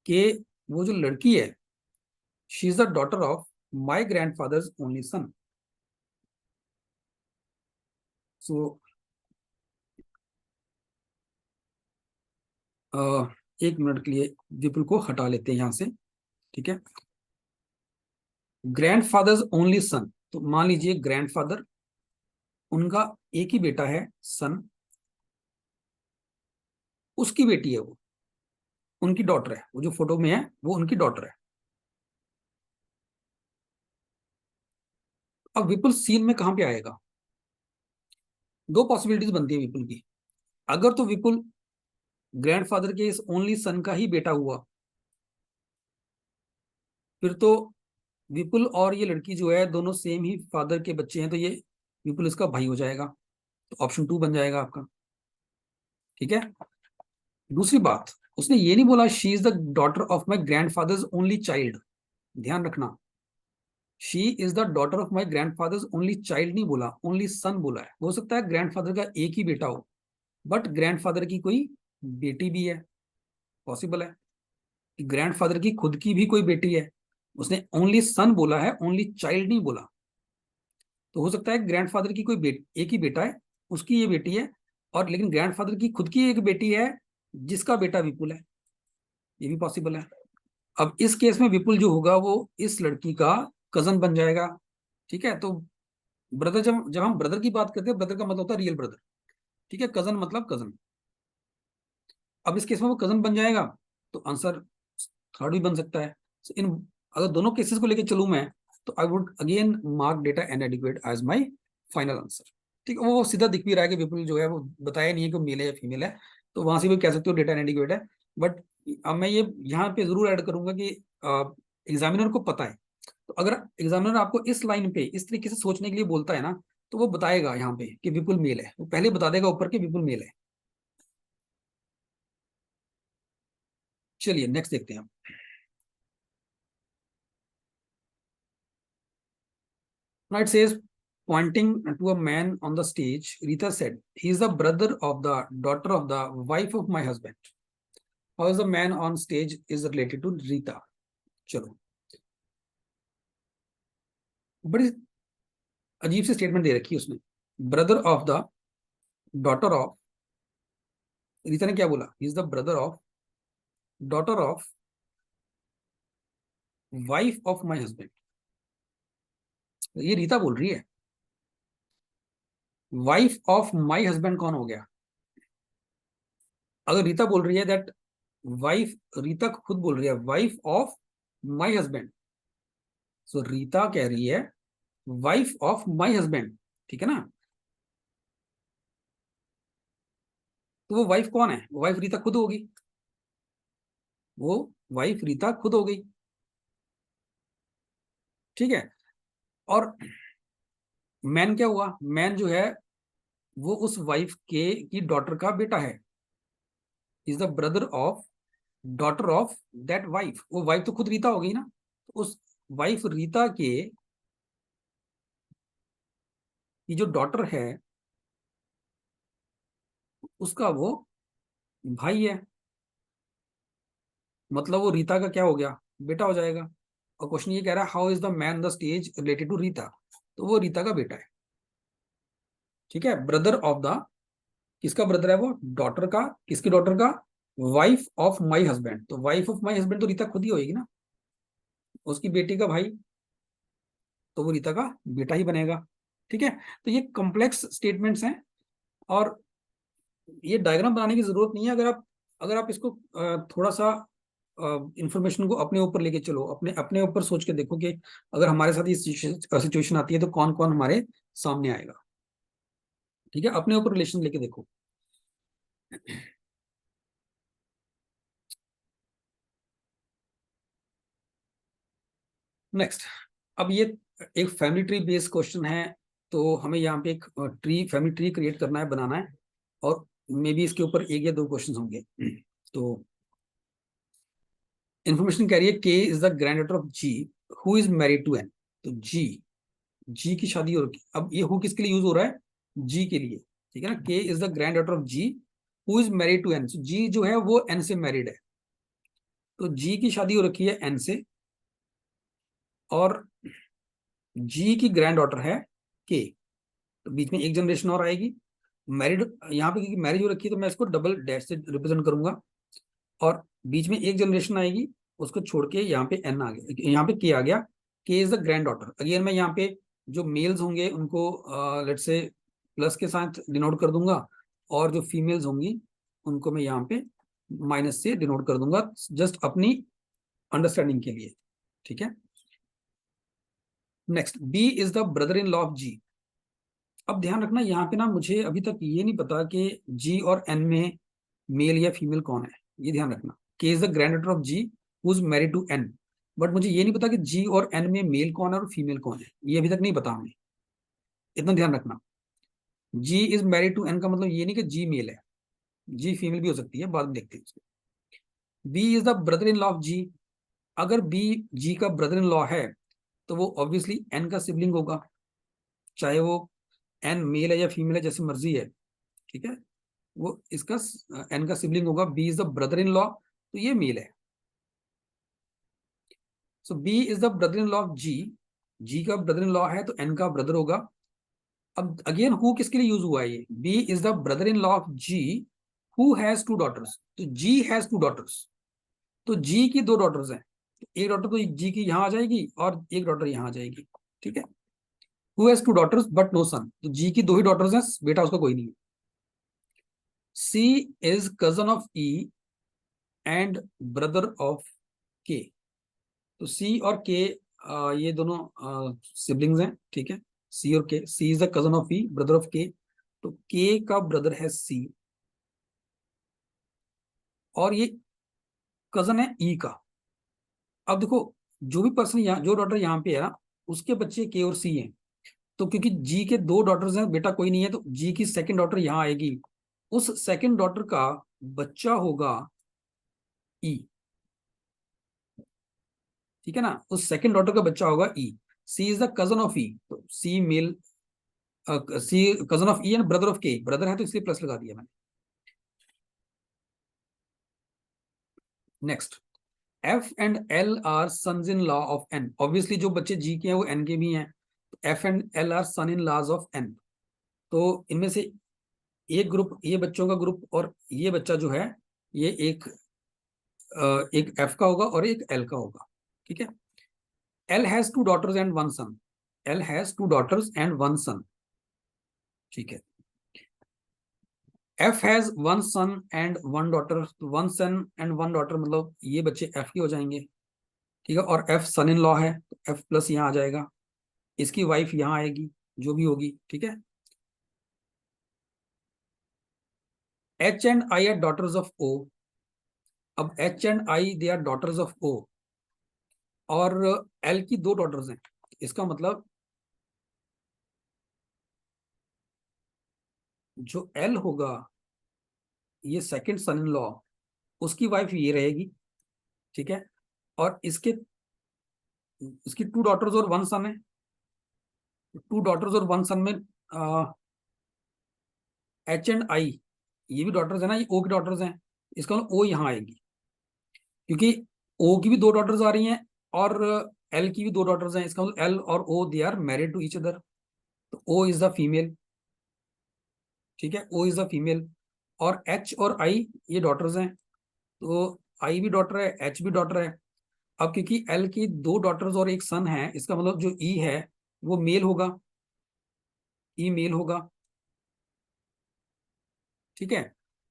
कि वो जो लड़की है, she is the daughter of my grandfather's only son. सो एक मिनट के लिए विपुल को हटा लेते हैं यहाँ से, ठीक है। ग्रैंडफादर्स ओनली सन, तो मान लीजिए ग्रैंडफादर, उनका एक ही बेटा है सन, उसकी बेटी है वो, उनकी डॉटर है, वो जो फोटो में है वो उनकी डॉटर है। अब विपुल सीन में कहां पे आएगा? दो पॉसिबिलिटीज बनती है विपुल की। अगर तो विपुल ग्रैंडफादर के इस ओनली सन का ही बेटा हुआ, फिर तो विपुल और ये लड़की जो है दोनों सेम ही फादर के बच्चे हैं, तो ये विपुल इसका भाई हो जाएगा, तो ऑप्शन 2 बन जाएगा आपका, ठीक है। दूसरी बात, उसने ये नहीं बोला she is the daughter of my grandfather's only child, ध्यान रखना, she is the daughter of my grandfather's only child नहीं बोला, ओनली सन बोला है। हो सकता है ग्रैंडफादर का एक ही बेटा हो, बट ग्रैंडफादर की कोई बेटी भी है, पॉसिबल है कि ग्रैंडफादर की खुद की भी कोई बेटी है। उसने ओनली सन बोला है, ओनली चाइल्ड नहीं बोला। तो हो सकता है ग्रैंडफादर की कोई एक ही बेटा है, उसकी ये बेटी है, और लेकिन ग्रैंडफादर की खुद की एक बेटी है जिसका बेटा विपुल है, ये भी पॉसिबल है। अब इस केस में विपुल जो होगा वो इस लड़की का कजन बन जाएगा, ठीक है। तो ब्रदर, जब जब हम ब्रदर की बात करते हैं, ब्रदर का मतलब होता है रियल ब्रदर, ठीक है, कजन मतलब कजन। अब इस केस में वो कजन बन जाएगा, तो आंसर थर्ड भी बन सकता है। So, इन अगर दोनों केसेस को लेके चलूं मैं, तो I would again mark data inadequate as my final answer, ठीक है। वो सीधा दिख भी रहा है कि विपुल जो है वो बताया नहीं है कि मेल है या फीमेल है, तो वहां से भी कह सकते हो डेटा एनएडिक्वेट है। बट अब मैं ये यहाँ पे जरूर ऐड करूंगा कि एग्जामिनर को पता है, तो अगर एग्जामिनर आपको इस लाइन पे इस तरीके से सोचने के लिए बोलता है ना, तो वो बताएगा यहाँ पे कि विपुल मेल है, वो पहले बता देगा ऊपर कि विपुल मेल है। चलिए नेक्स्ट देखते हैं हम। Now it says, pointing to a man on the stage, Rita said, he is the brother of the daughter of the wife of my husband. How is the man on stage is related to Rita? चलो, बड़ी अजीब सी स्टेटमेंट दे रखी है उसने, brother of the daughter of, Rita ने क्या बोला, ही is the brother of daughter of wife of my husband. ये रीता बोल रही है, वाइफ ऑफ माई हस्बैंड कौन हो गया? अगर रीता बोल रही है दैट वाइफ, रीता खुद बोल रही है वाइफ ऑफ माई हस्बैंड, सो रीता कह रही है वाइफ ऑफ माई हस्बैंड, ठीक है ना। तो वो वाइफ कौन है? वो वाइफ रीता खुद होगी, वो वाइफ रीता खुद हो गई, ठीक है। और मैन क्या हुआ? मैन जो है वो उस वाइफ के की डॉटर का बेटा है, is the brother of daughter of that wife. वो वाइफ तो खुद रीता हो गई ना, तो उस वाइफ रीता के की जो डॉटर है उसका वो भाई है, मतलब वो रीता का क्या हो गया? बेटा हो जाएगा। और क्वेश्चन ये कह रहा है how is the man the stage related to Rita, तो वो रीता का बेटा है, ठीक है। ब्रदर ऑफ द, किसका ब्रदर है वो? डॉटर का, किसकी डॉटर का? वाइफ ऑफ माई हस्बैंड, तो वाइफ ऑफ माई हस्बैंड तो रीता खुद ही होगी ना, उसकी बेटी का भाई, तो वो रीता का बेटा ही बनेगा, ठीक है। तो ये कॉम्प्लेक्स स्टेटमेंट्स हैं, और ये डायग्राम बनाने की जरूरत नहीं है। अगर आप इसको थोड़ा सा इंफॉर्मेशन को अपने ऊपर लेके चलो, अपने अपने ऊपर सोच के देखो कि अगर हमारे साथ ये सिचुएशन आती है तो कौन कौन हमारे सामने आएगा, ठीक है। अपने ऊपर रिलेशन लेके देखो। नेक्स्ट, अब ये एक फैमिली ट्री बेस्ड क्वेश्चन है, तो हमें यहाँ पे एक फैमिली ट्री क्रिएट करना है, बनाना है, और मे बी इसके ऊपर एक या दो क्वेश्चन होंगे। तो इंफॉर्मेशन कह रही है K is the grand daughter of G who is married to N, तो जी, जी की शादी हो रखी। अब ये हु किसके लिए यूज हो रहा है? जी के लिए, ठीक है ना। K is the grand daughter of G who is married to N, G जो है वो एन से मैरिड है, तो जी की शादी हो रखी है एन से, और जी की ग्रैंड डॉटर है के, तो बीच में एक जनरेशन और आएगी। मैरिड यहाँ पे क्योंकि मैरिज हो रखी है तो मैं इसको डबल डैश से रिप्रेजेंट करूंगा, और बीच में एक जनरेशन आएगी, उसको छोड़ के यहाँ पे एन आ गया, यहाँ पे के आ गया, के is the grand daughter. Again मैं यहाँ पे जो मेल्स होंगे उनको लेट्स से प्लस के साथ डिनोट कर दूंगा, और जो फीमेल्स होंगी उनको मैं यहाँ पे माइनस से डिनोट कर दूंगा, जस्ट अपनी अंडरस्टैंडिंग के लिए, ठीक है। Next, B is the brother in law of G. अब ध्यान रखना यहाँ पे ना, मुझे अभी तक ये नहीं पता कि जी और एन में मेल या फीमेल कौन है, ये ध्यान रखना। K is the grand daughter of G who is married to N, but मुझे ये नहीं पता कि जी और एन में मेल कौन है और फीमेल कौन है, ये अभी तक नहीं पता हमें, इतना ध्यान रखना। जी इज मैरिड टू एन का मतलब ये नहीं कि जी मेल है, जी फीमेल भी हो सकती है, बाद में देखते हैं इसको। B is the brother in law of G, अगर बी जी का ब्रदर इन लॉ है तो वो ऑब्वियसली एन का सिबलिंग होगा, चाहे वो एन मेल है या फीमेल है, जैसे मर्जी है, ठीक है। वो इसका एन का सिबलिंग होगा। B is the brother in law, तो ये मेल है। So B is the brother in law of G, G का ब्रदर इन लॉ है तो एन का ब्रदर होगा। अब अगेन हु किसके लिए यूज हुआ है ये, B is the brother in law of G who has two daughters, तो जी हैज टू डॉटर्स, तो जी की दो डॉटर्स हैं, तो एक डॉटर तो जी की यहाँ आ जाएगी और एक डॉटर यहाँ आ जाएगी, ठीक है। Who has two daughters but no son, तो जी की दो ही डॉटर्स हैं, बेटा उसका कोई नहीं है। C is cousin of E and brother of K, तो सी और के ये दोनों सिबलिंग्स हैं, ठीक है। सी और K, C is the cousin of E, brother of K, तो के का ब्रदर है सी, और ये कजन है ई का। अब देखो, जो भी पर्सन यहाँ, जो डॉटर यहाँ पे है ना, उसके बच्चे के और सी हैं, तो क्योंकि जी के दो डॉटर्स हैं, बेटा कोई नहीं है, तो जी की सेकंड डॉटर यहाँ आएगी, उस सेकंड डॉटर का बच्चा होगा ई, ठीक है ना, उस सेकंड डॉटर का बच्चा होगा E. C is the cousin of E, तो C male, C cousin of E and brother of K, brother है तो इसलिए प्लस लगा दिया मैंने। Next, F and L are sons in law of N, obviously जो बच्चे जी के हैं वो एन के भी हैं, तो F and L are son in laws of N, तो इनमें से एक ग्रुप, ये बच्चों का ग्रुप, और ये बच्चा जो है ये एक एफ का होगा और एक एल का होगा, ठीक है। L has two daughters and one son, L has two daughters and one son, ठीक है। F has one son and one daughter, one son and one daughter मतलब ये बच्चे एफ के हो जाएंगे, ठीक है। और एफ सन इन लॉ है तो एफ प्लस यहाँ आ जाएगा, इसकी वाइफ यहाँ आएगी, जो भी होगी, ठीक है। H and I are daughters of O, अब H and I they are daughters of O, और एल की दो डॉटर्स हैं, इसका मतलब जो एल होगा, ये सेकंड सन इन लॉ, उसकी वाइफ ये रहेगी, ठीक है। और इसकी टू डॉटर्स और वन सन है, टू डॉटर्स और वन सन में एच एंड आई, ये भी डॉटर्स है ना, ये ओ की डॉटर्स हैं, इसका मतलब ओ यहाँ आएगी, क्योंकि ओ की भी दो डॉटर्स आ रही हैं और एल की भी दो डॉटर्स हैं, इसका मतलब एल और O they are married to each other, तो ओ इज द फीमेल, ठीक है, ओ इज द फीमेल। और एच और आई ये डॉटर्स हैं, तो आई भी डॉटर है, एच भी डॉटर है। अब क्योंकि एल की दो डॉटर्स और एक सन है, इसका मतलब जो ई है वो मेल होगा, ई मेल होगा, ठीक है।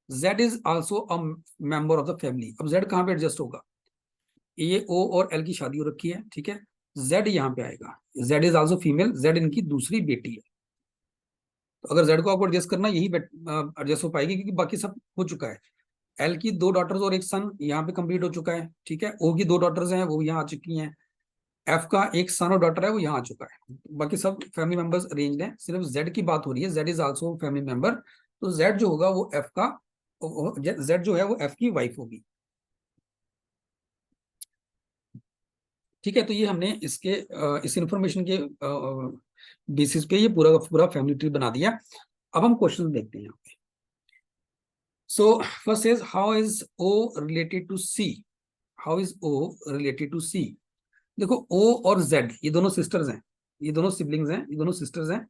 Z is also a member of the family, अब जेड कहाँ पे एडजस्ट होगा, ये ओ और एल की शादी हो रखी है, ठीक है। जेड यहाँ पे आएगा, Z is also female, Z इनकी दूसरी बेटी है, तो अगर जेड को आपको एडजस्ट करना, यही एडजस्ट हो पाएगी, क्योंकि बाकी सब हो चुका है। एल की दो डॉटर्स और एक सन यहाँ पे कंप्लीट हो चुका है, ठीक है। ओ की दो डॉटर्स हैं वो यहाँ आ चुकी हैं, एफ का एक सन और डॉटर है वो यहाँ आ चुका है, बाकी सब फैमिली मेंबर्स अरेंज्ड हैं, सिर्फ जेड की बात हो रही है, Z is also family member, तो जेड जो होगा वो एफ का, जेड जो है वो एफ की वाइफ होगी, ठीक है। तो ये हमने इस इंफॉर्मेशन के बेसिस पे ये पूरा का पूरा फैमिली ट्री बना दिया। अब हम क्वेश्चन देखते हैं यहाँ पे। So first is how is O related to C, how is O related to C. देखो ओ और जेड ये दोनों सिस्टर्स हैं, ये दोनों सिबलिंग्स हैं, ये दोनों सिस्टर्स हैं,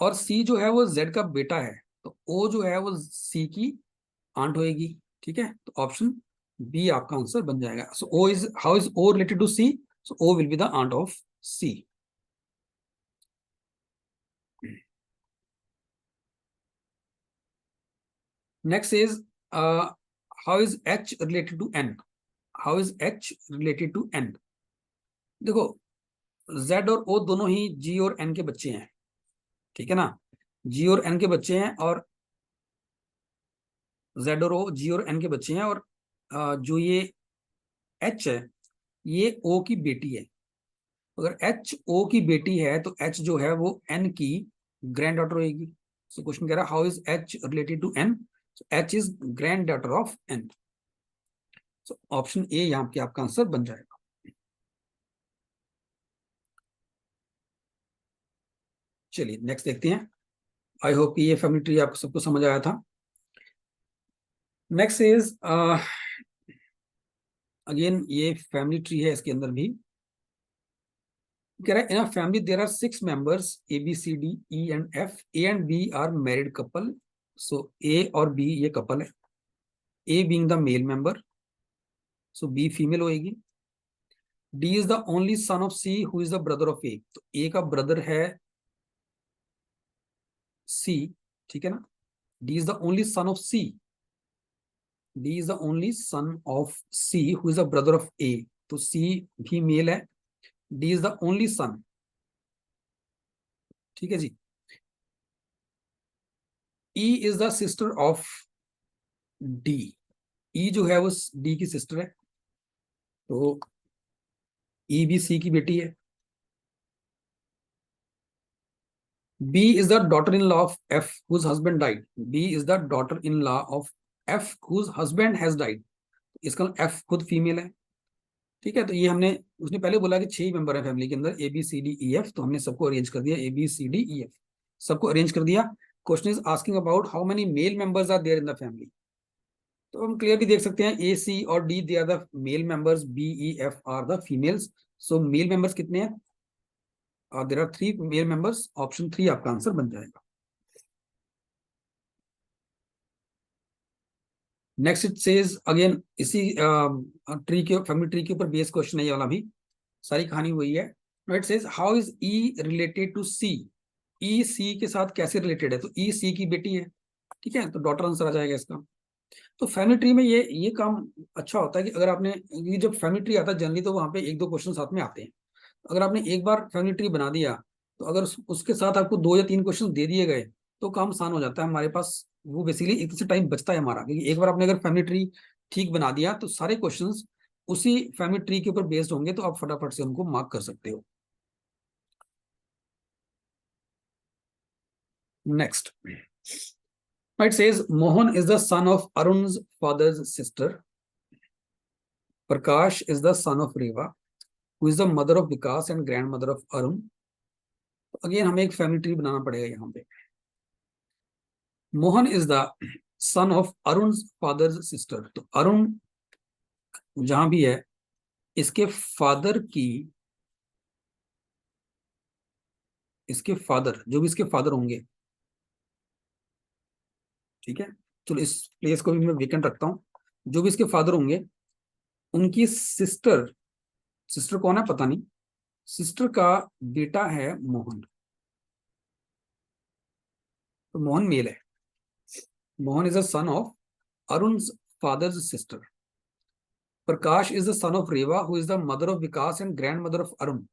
और सी जो है वो जेड का बेटा है, तो ओ जो है वो सी की आंट होएगी, ठीक है। तो ऑप्शन बी आपका आंसर बन जाएगा. So O is, how is O related to C? So O will be the aunt of C. Next is how is H related to N? How is H related to N? देखो Z और O दोनों ही G और N के बच्चे हैं, ठीक है ना. G और N के बच्चे हैं, और Z और O G और N के बच्चे हैं, और जो ये H है ये O की बेटी है. अगर H O की बेटी है तो H जो है वो N की ग्रैंड डॉटर होगी. सो क्वेश्चन कह रहा है how is H related to N? H is grand daughter of N. So option A यहाँ पे आपका आंसर बन जाएगा. चलिए नेक्स्ट देखते हैं. आई होप कि ये फैमिली ट्री आपको सबको समझ आया था. नेक्स्ट इज अगेन ये फैमिली ट्री है, इसके अंदर भी कह रहा है in a family there are 6 members A B C D E and F. A and B are married couple. So A और बी ये कपल है. A being the male member, so B female होएगी. D is the only son of C who is the brother of A. तो ए का ब्रदर है सी, ठीक है ना. D is the only son of C. D is the only son of C who is the brother of A. तो सी भी मेल है. D is the only son, ठीक है जी. E is the sister of D. E जो है वो डी की सिस्टर है, तो ई भी सी की बेटी है. B is the daughter in law of F whose husband died. B is the daughter in law of F whose husband has died. इसका एफ खुद फीमेल है, ठीक है. तो ये हमने, उसने पहले बोला कि 6 मेंबर है फैमिली के अंदर, A B C D E F. तो हमने सबको अरेंज कर दिया, A B C D E F सबको अरेंज कर दिया. Question is asking about how many male members are there in the family. तो हम क्लियरली देख सकते हैं ए सी और D they are the male members, B E F are the females. So male members कितने हैं? There are 3 male members. Option 3 आपका आंसर बन जाएगा. नेक्स्ट इट सेज अगेन, इसी ट्री के फैमिली ट्री के ऊपर बेस क्वेश्चन है ये वाला भी. सारी कहानी वही है. It says how is E related to C. E C के साथ कैसे रिलेटेड है? तो ई सी की बेटी है, ठीक है. तो डॉटर आंसर आ जाएगा इसका. तो फैमिली ट्री में ये काम अच्छा होता है कि अगर आपने, ये जब फैमिली ट्री आता है जनरली तो वहां पे 1-2 क्वेश्चन साथ में आते हैं. अगर आपने एक बार फैमिली ट्री बना दिया, तो अगर उसके साथ आपको 2 या 3 क्वेश्चन दे दिए गए तो काम आसान हो जाता है हमारे पास. वो बेसिकली एक से टाइम बचता है हमारा, क्योंकि एक बार आपने अगर फैमिली ट्री ठीक बना दिया तो सारे क्वेश्चंस उसी फैमिली ट्री के ऊपर बेस्ड होंगे, तो आप फटाफट से उनको मार्क कर सकते हो. Next it says Mohan is the son of Arun's father's sister. Prakash is the son of Reva who is the mother of Vikas and grandmother of Arun. अगेन हमें एक फैमिली ट्री बनाना पड़ेगा यहाँ पे. Mohan is the son of Arun's father's sister. तो अरुण जहां भी है, इसके फादर की, इसके फादर जो भी इसके फादर होंगे, ठीक है. चलो इस प्लेस को भी मैं वेकेंट रखता हूं. जो भी इसके फादर होंगे उनकी सिस्टर, सिस्टर कौन है पता नहीं, सिस्टर का बेटा है मोहन. तो मोहन मेल है. Mohan is the son of Arun's father's sister. Prakash is the son of Reva who is the mother of Vikas and grandmother of Arun.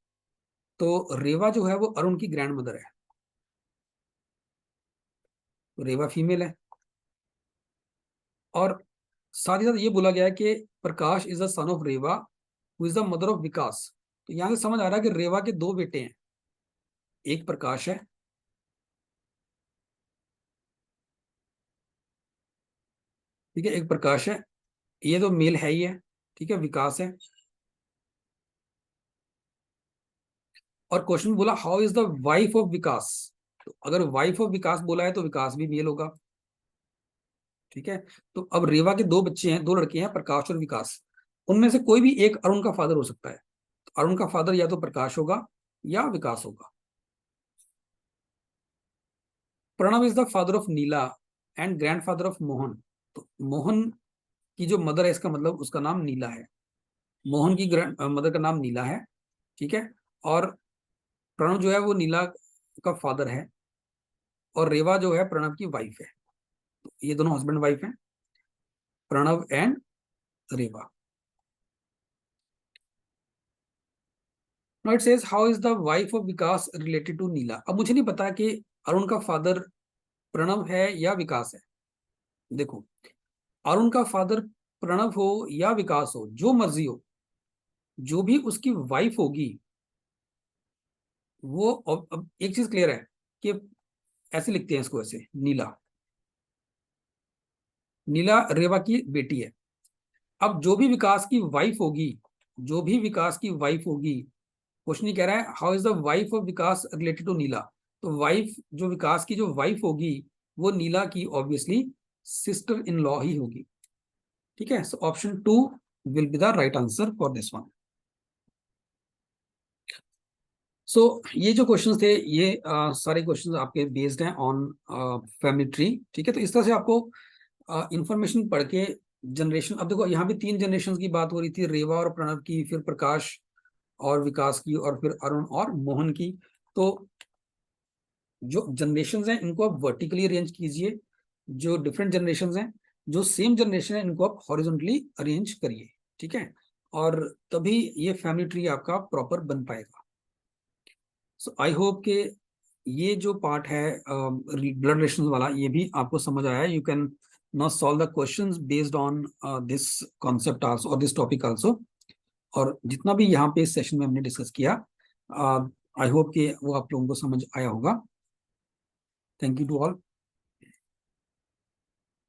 तो रेवा जो है वो अरुण की ग्रैंड मदर है, तो रेवा फीमेल है. और साथ ही साथ ये बोला गया है कि Prakash is the son of Reva who is the mother of Vikas. तो यहां से समझ आ रहा है कि रेवा के 2 बेटे हैं. एक प्रकाश है, ठीक है, एक प्रकाश है. ये तो मेल है ही है, ठीक है. विकास है. और क्वेश्चन बोला how is the wife of Vikas. तो अगर वाइफ ऑफ विकास बोला है तो विकास भी मेल होगा, ठीक है. तो अब रेवा के 2 बच्चे हैं, 2 लड़के हैं, प्रकाश और विकास. उनमें से कोई भी एक अरुण का फादर हो सकता है. तो अरुण का फादर या तो प्रकाश होगा या विकास होगा. Pranav is the father of Neela and grandfather of Mohan. तो मोहन की जो मदर है, इसका मतलब उसका नाम नीला है। मोहन की मदर का नाम नीला है, ठीक है। और प्रणव जो है वो नीला का फादर है, और रेवा जो है प्रणव की वाइफ है। तो ये दोनों हस्बैंड वाइफ हैं, Pranav and Reva. Now it says how is the wife of Vikas related to Neela. अब मुझे नहीं पता कि अरुण का फादर प्रणव है या विकास है। देखो, अरुण का फादर प्रणव हो या विकास हो, जो मर्जी हो, जो भी उसकी वाइफ होगी वो, अब एक चीज क्लियर है कि ऐसे लिखते हैं इसको, ऐसे नीला, नीला रेवा की बेटी है। अब जो भी विकास की वाइफ होगी, जो भी विकास की वाइफ होगी, क्वेश्चन ये कह रहा है how is the wife of Vikas related to Neela. तो वाइफ, जो विकास की जो वाइफ होगी, वो नीला की ऑब्वियसली सिस्टर इन लॉ ही होगी, ठीक है। So option 2 will be the right answer for this one. सो ये जो क्वेश्चंस थे, ये सारे क्वेश्चंस आपके बेस्ड हैं ऑन फैमिली ट्री, ठीक है। तो इस तरह से आपको इंफॉर्मेशन पढ़ के जनरेशन, अब देखो यहाँ भी 3 जनरेशन की बात हो रही थी, रेवा और प्रणव की, फिर प्रकाश और विकास की, और फिर अरुण और मोहन की। तो जो जनरेशन हैं इनको आप वर्टिकली अरेंज कीजिए, जो डिफरेंट जनरेशन हैं, जो सेम जनरेशन है इनको आप हॉरिजॉन्टली अरेंज करिए, ठीक है। और तभी ये फैमिली ट्री आपका प्रॉपर बन पाएगा। सो आई होप के ये जो पार्ट है ब्लड रिलेशन वाला, ये भी आपको समझ आया। You can now solve the questions based on this concept also, और दिस टॉपिक आल्सो। और जितना भी यहाँ पे इस सेशन में हमने डिस्कस किया, आई होप कि वो आप लोगों को समझ आया होगा। Thank you to all.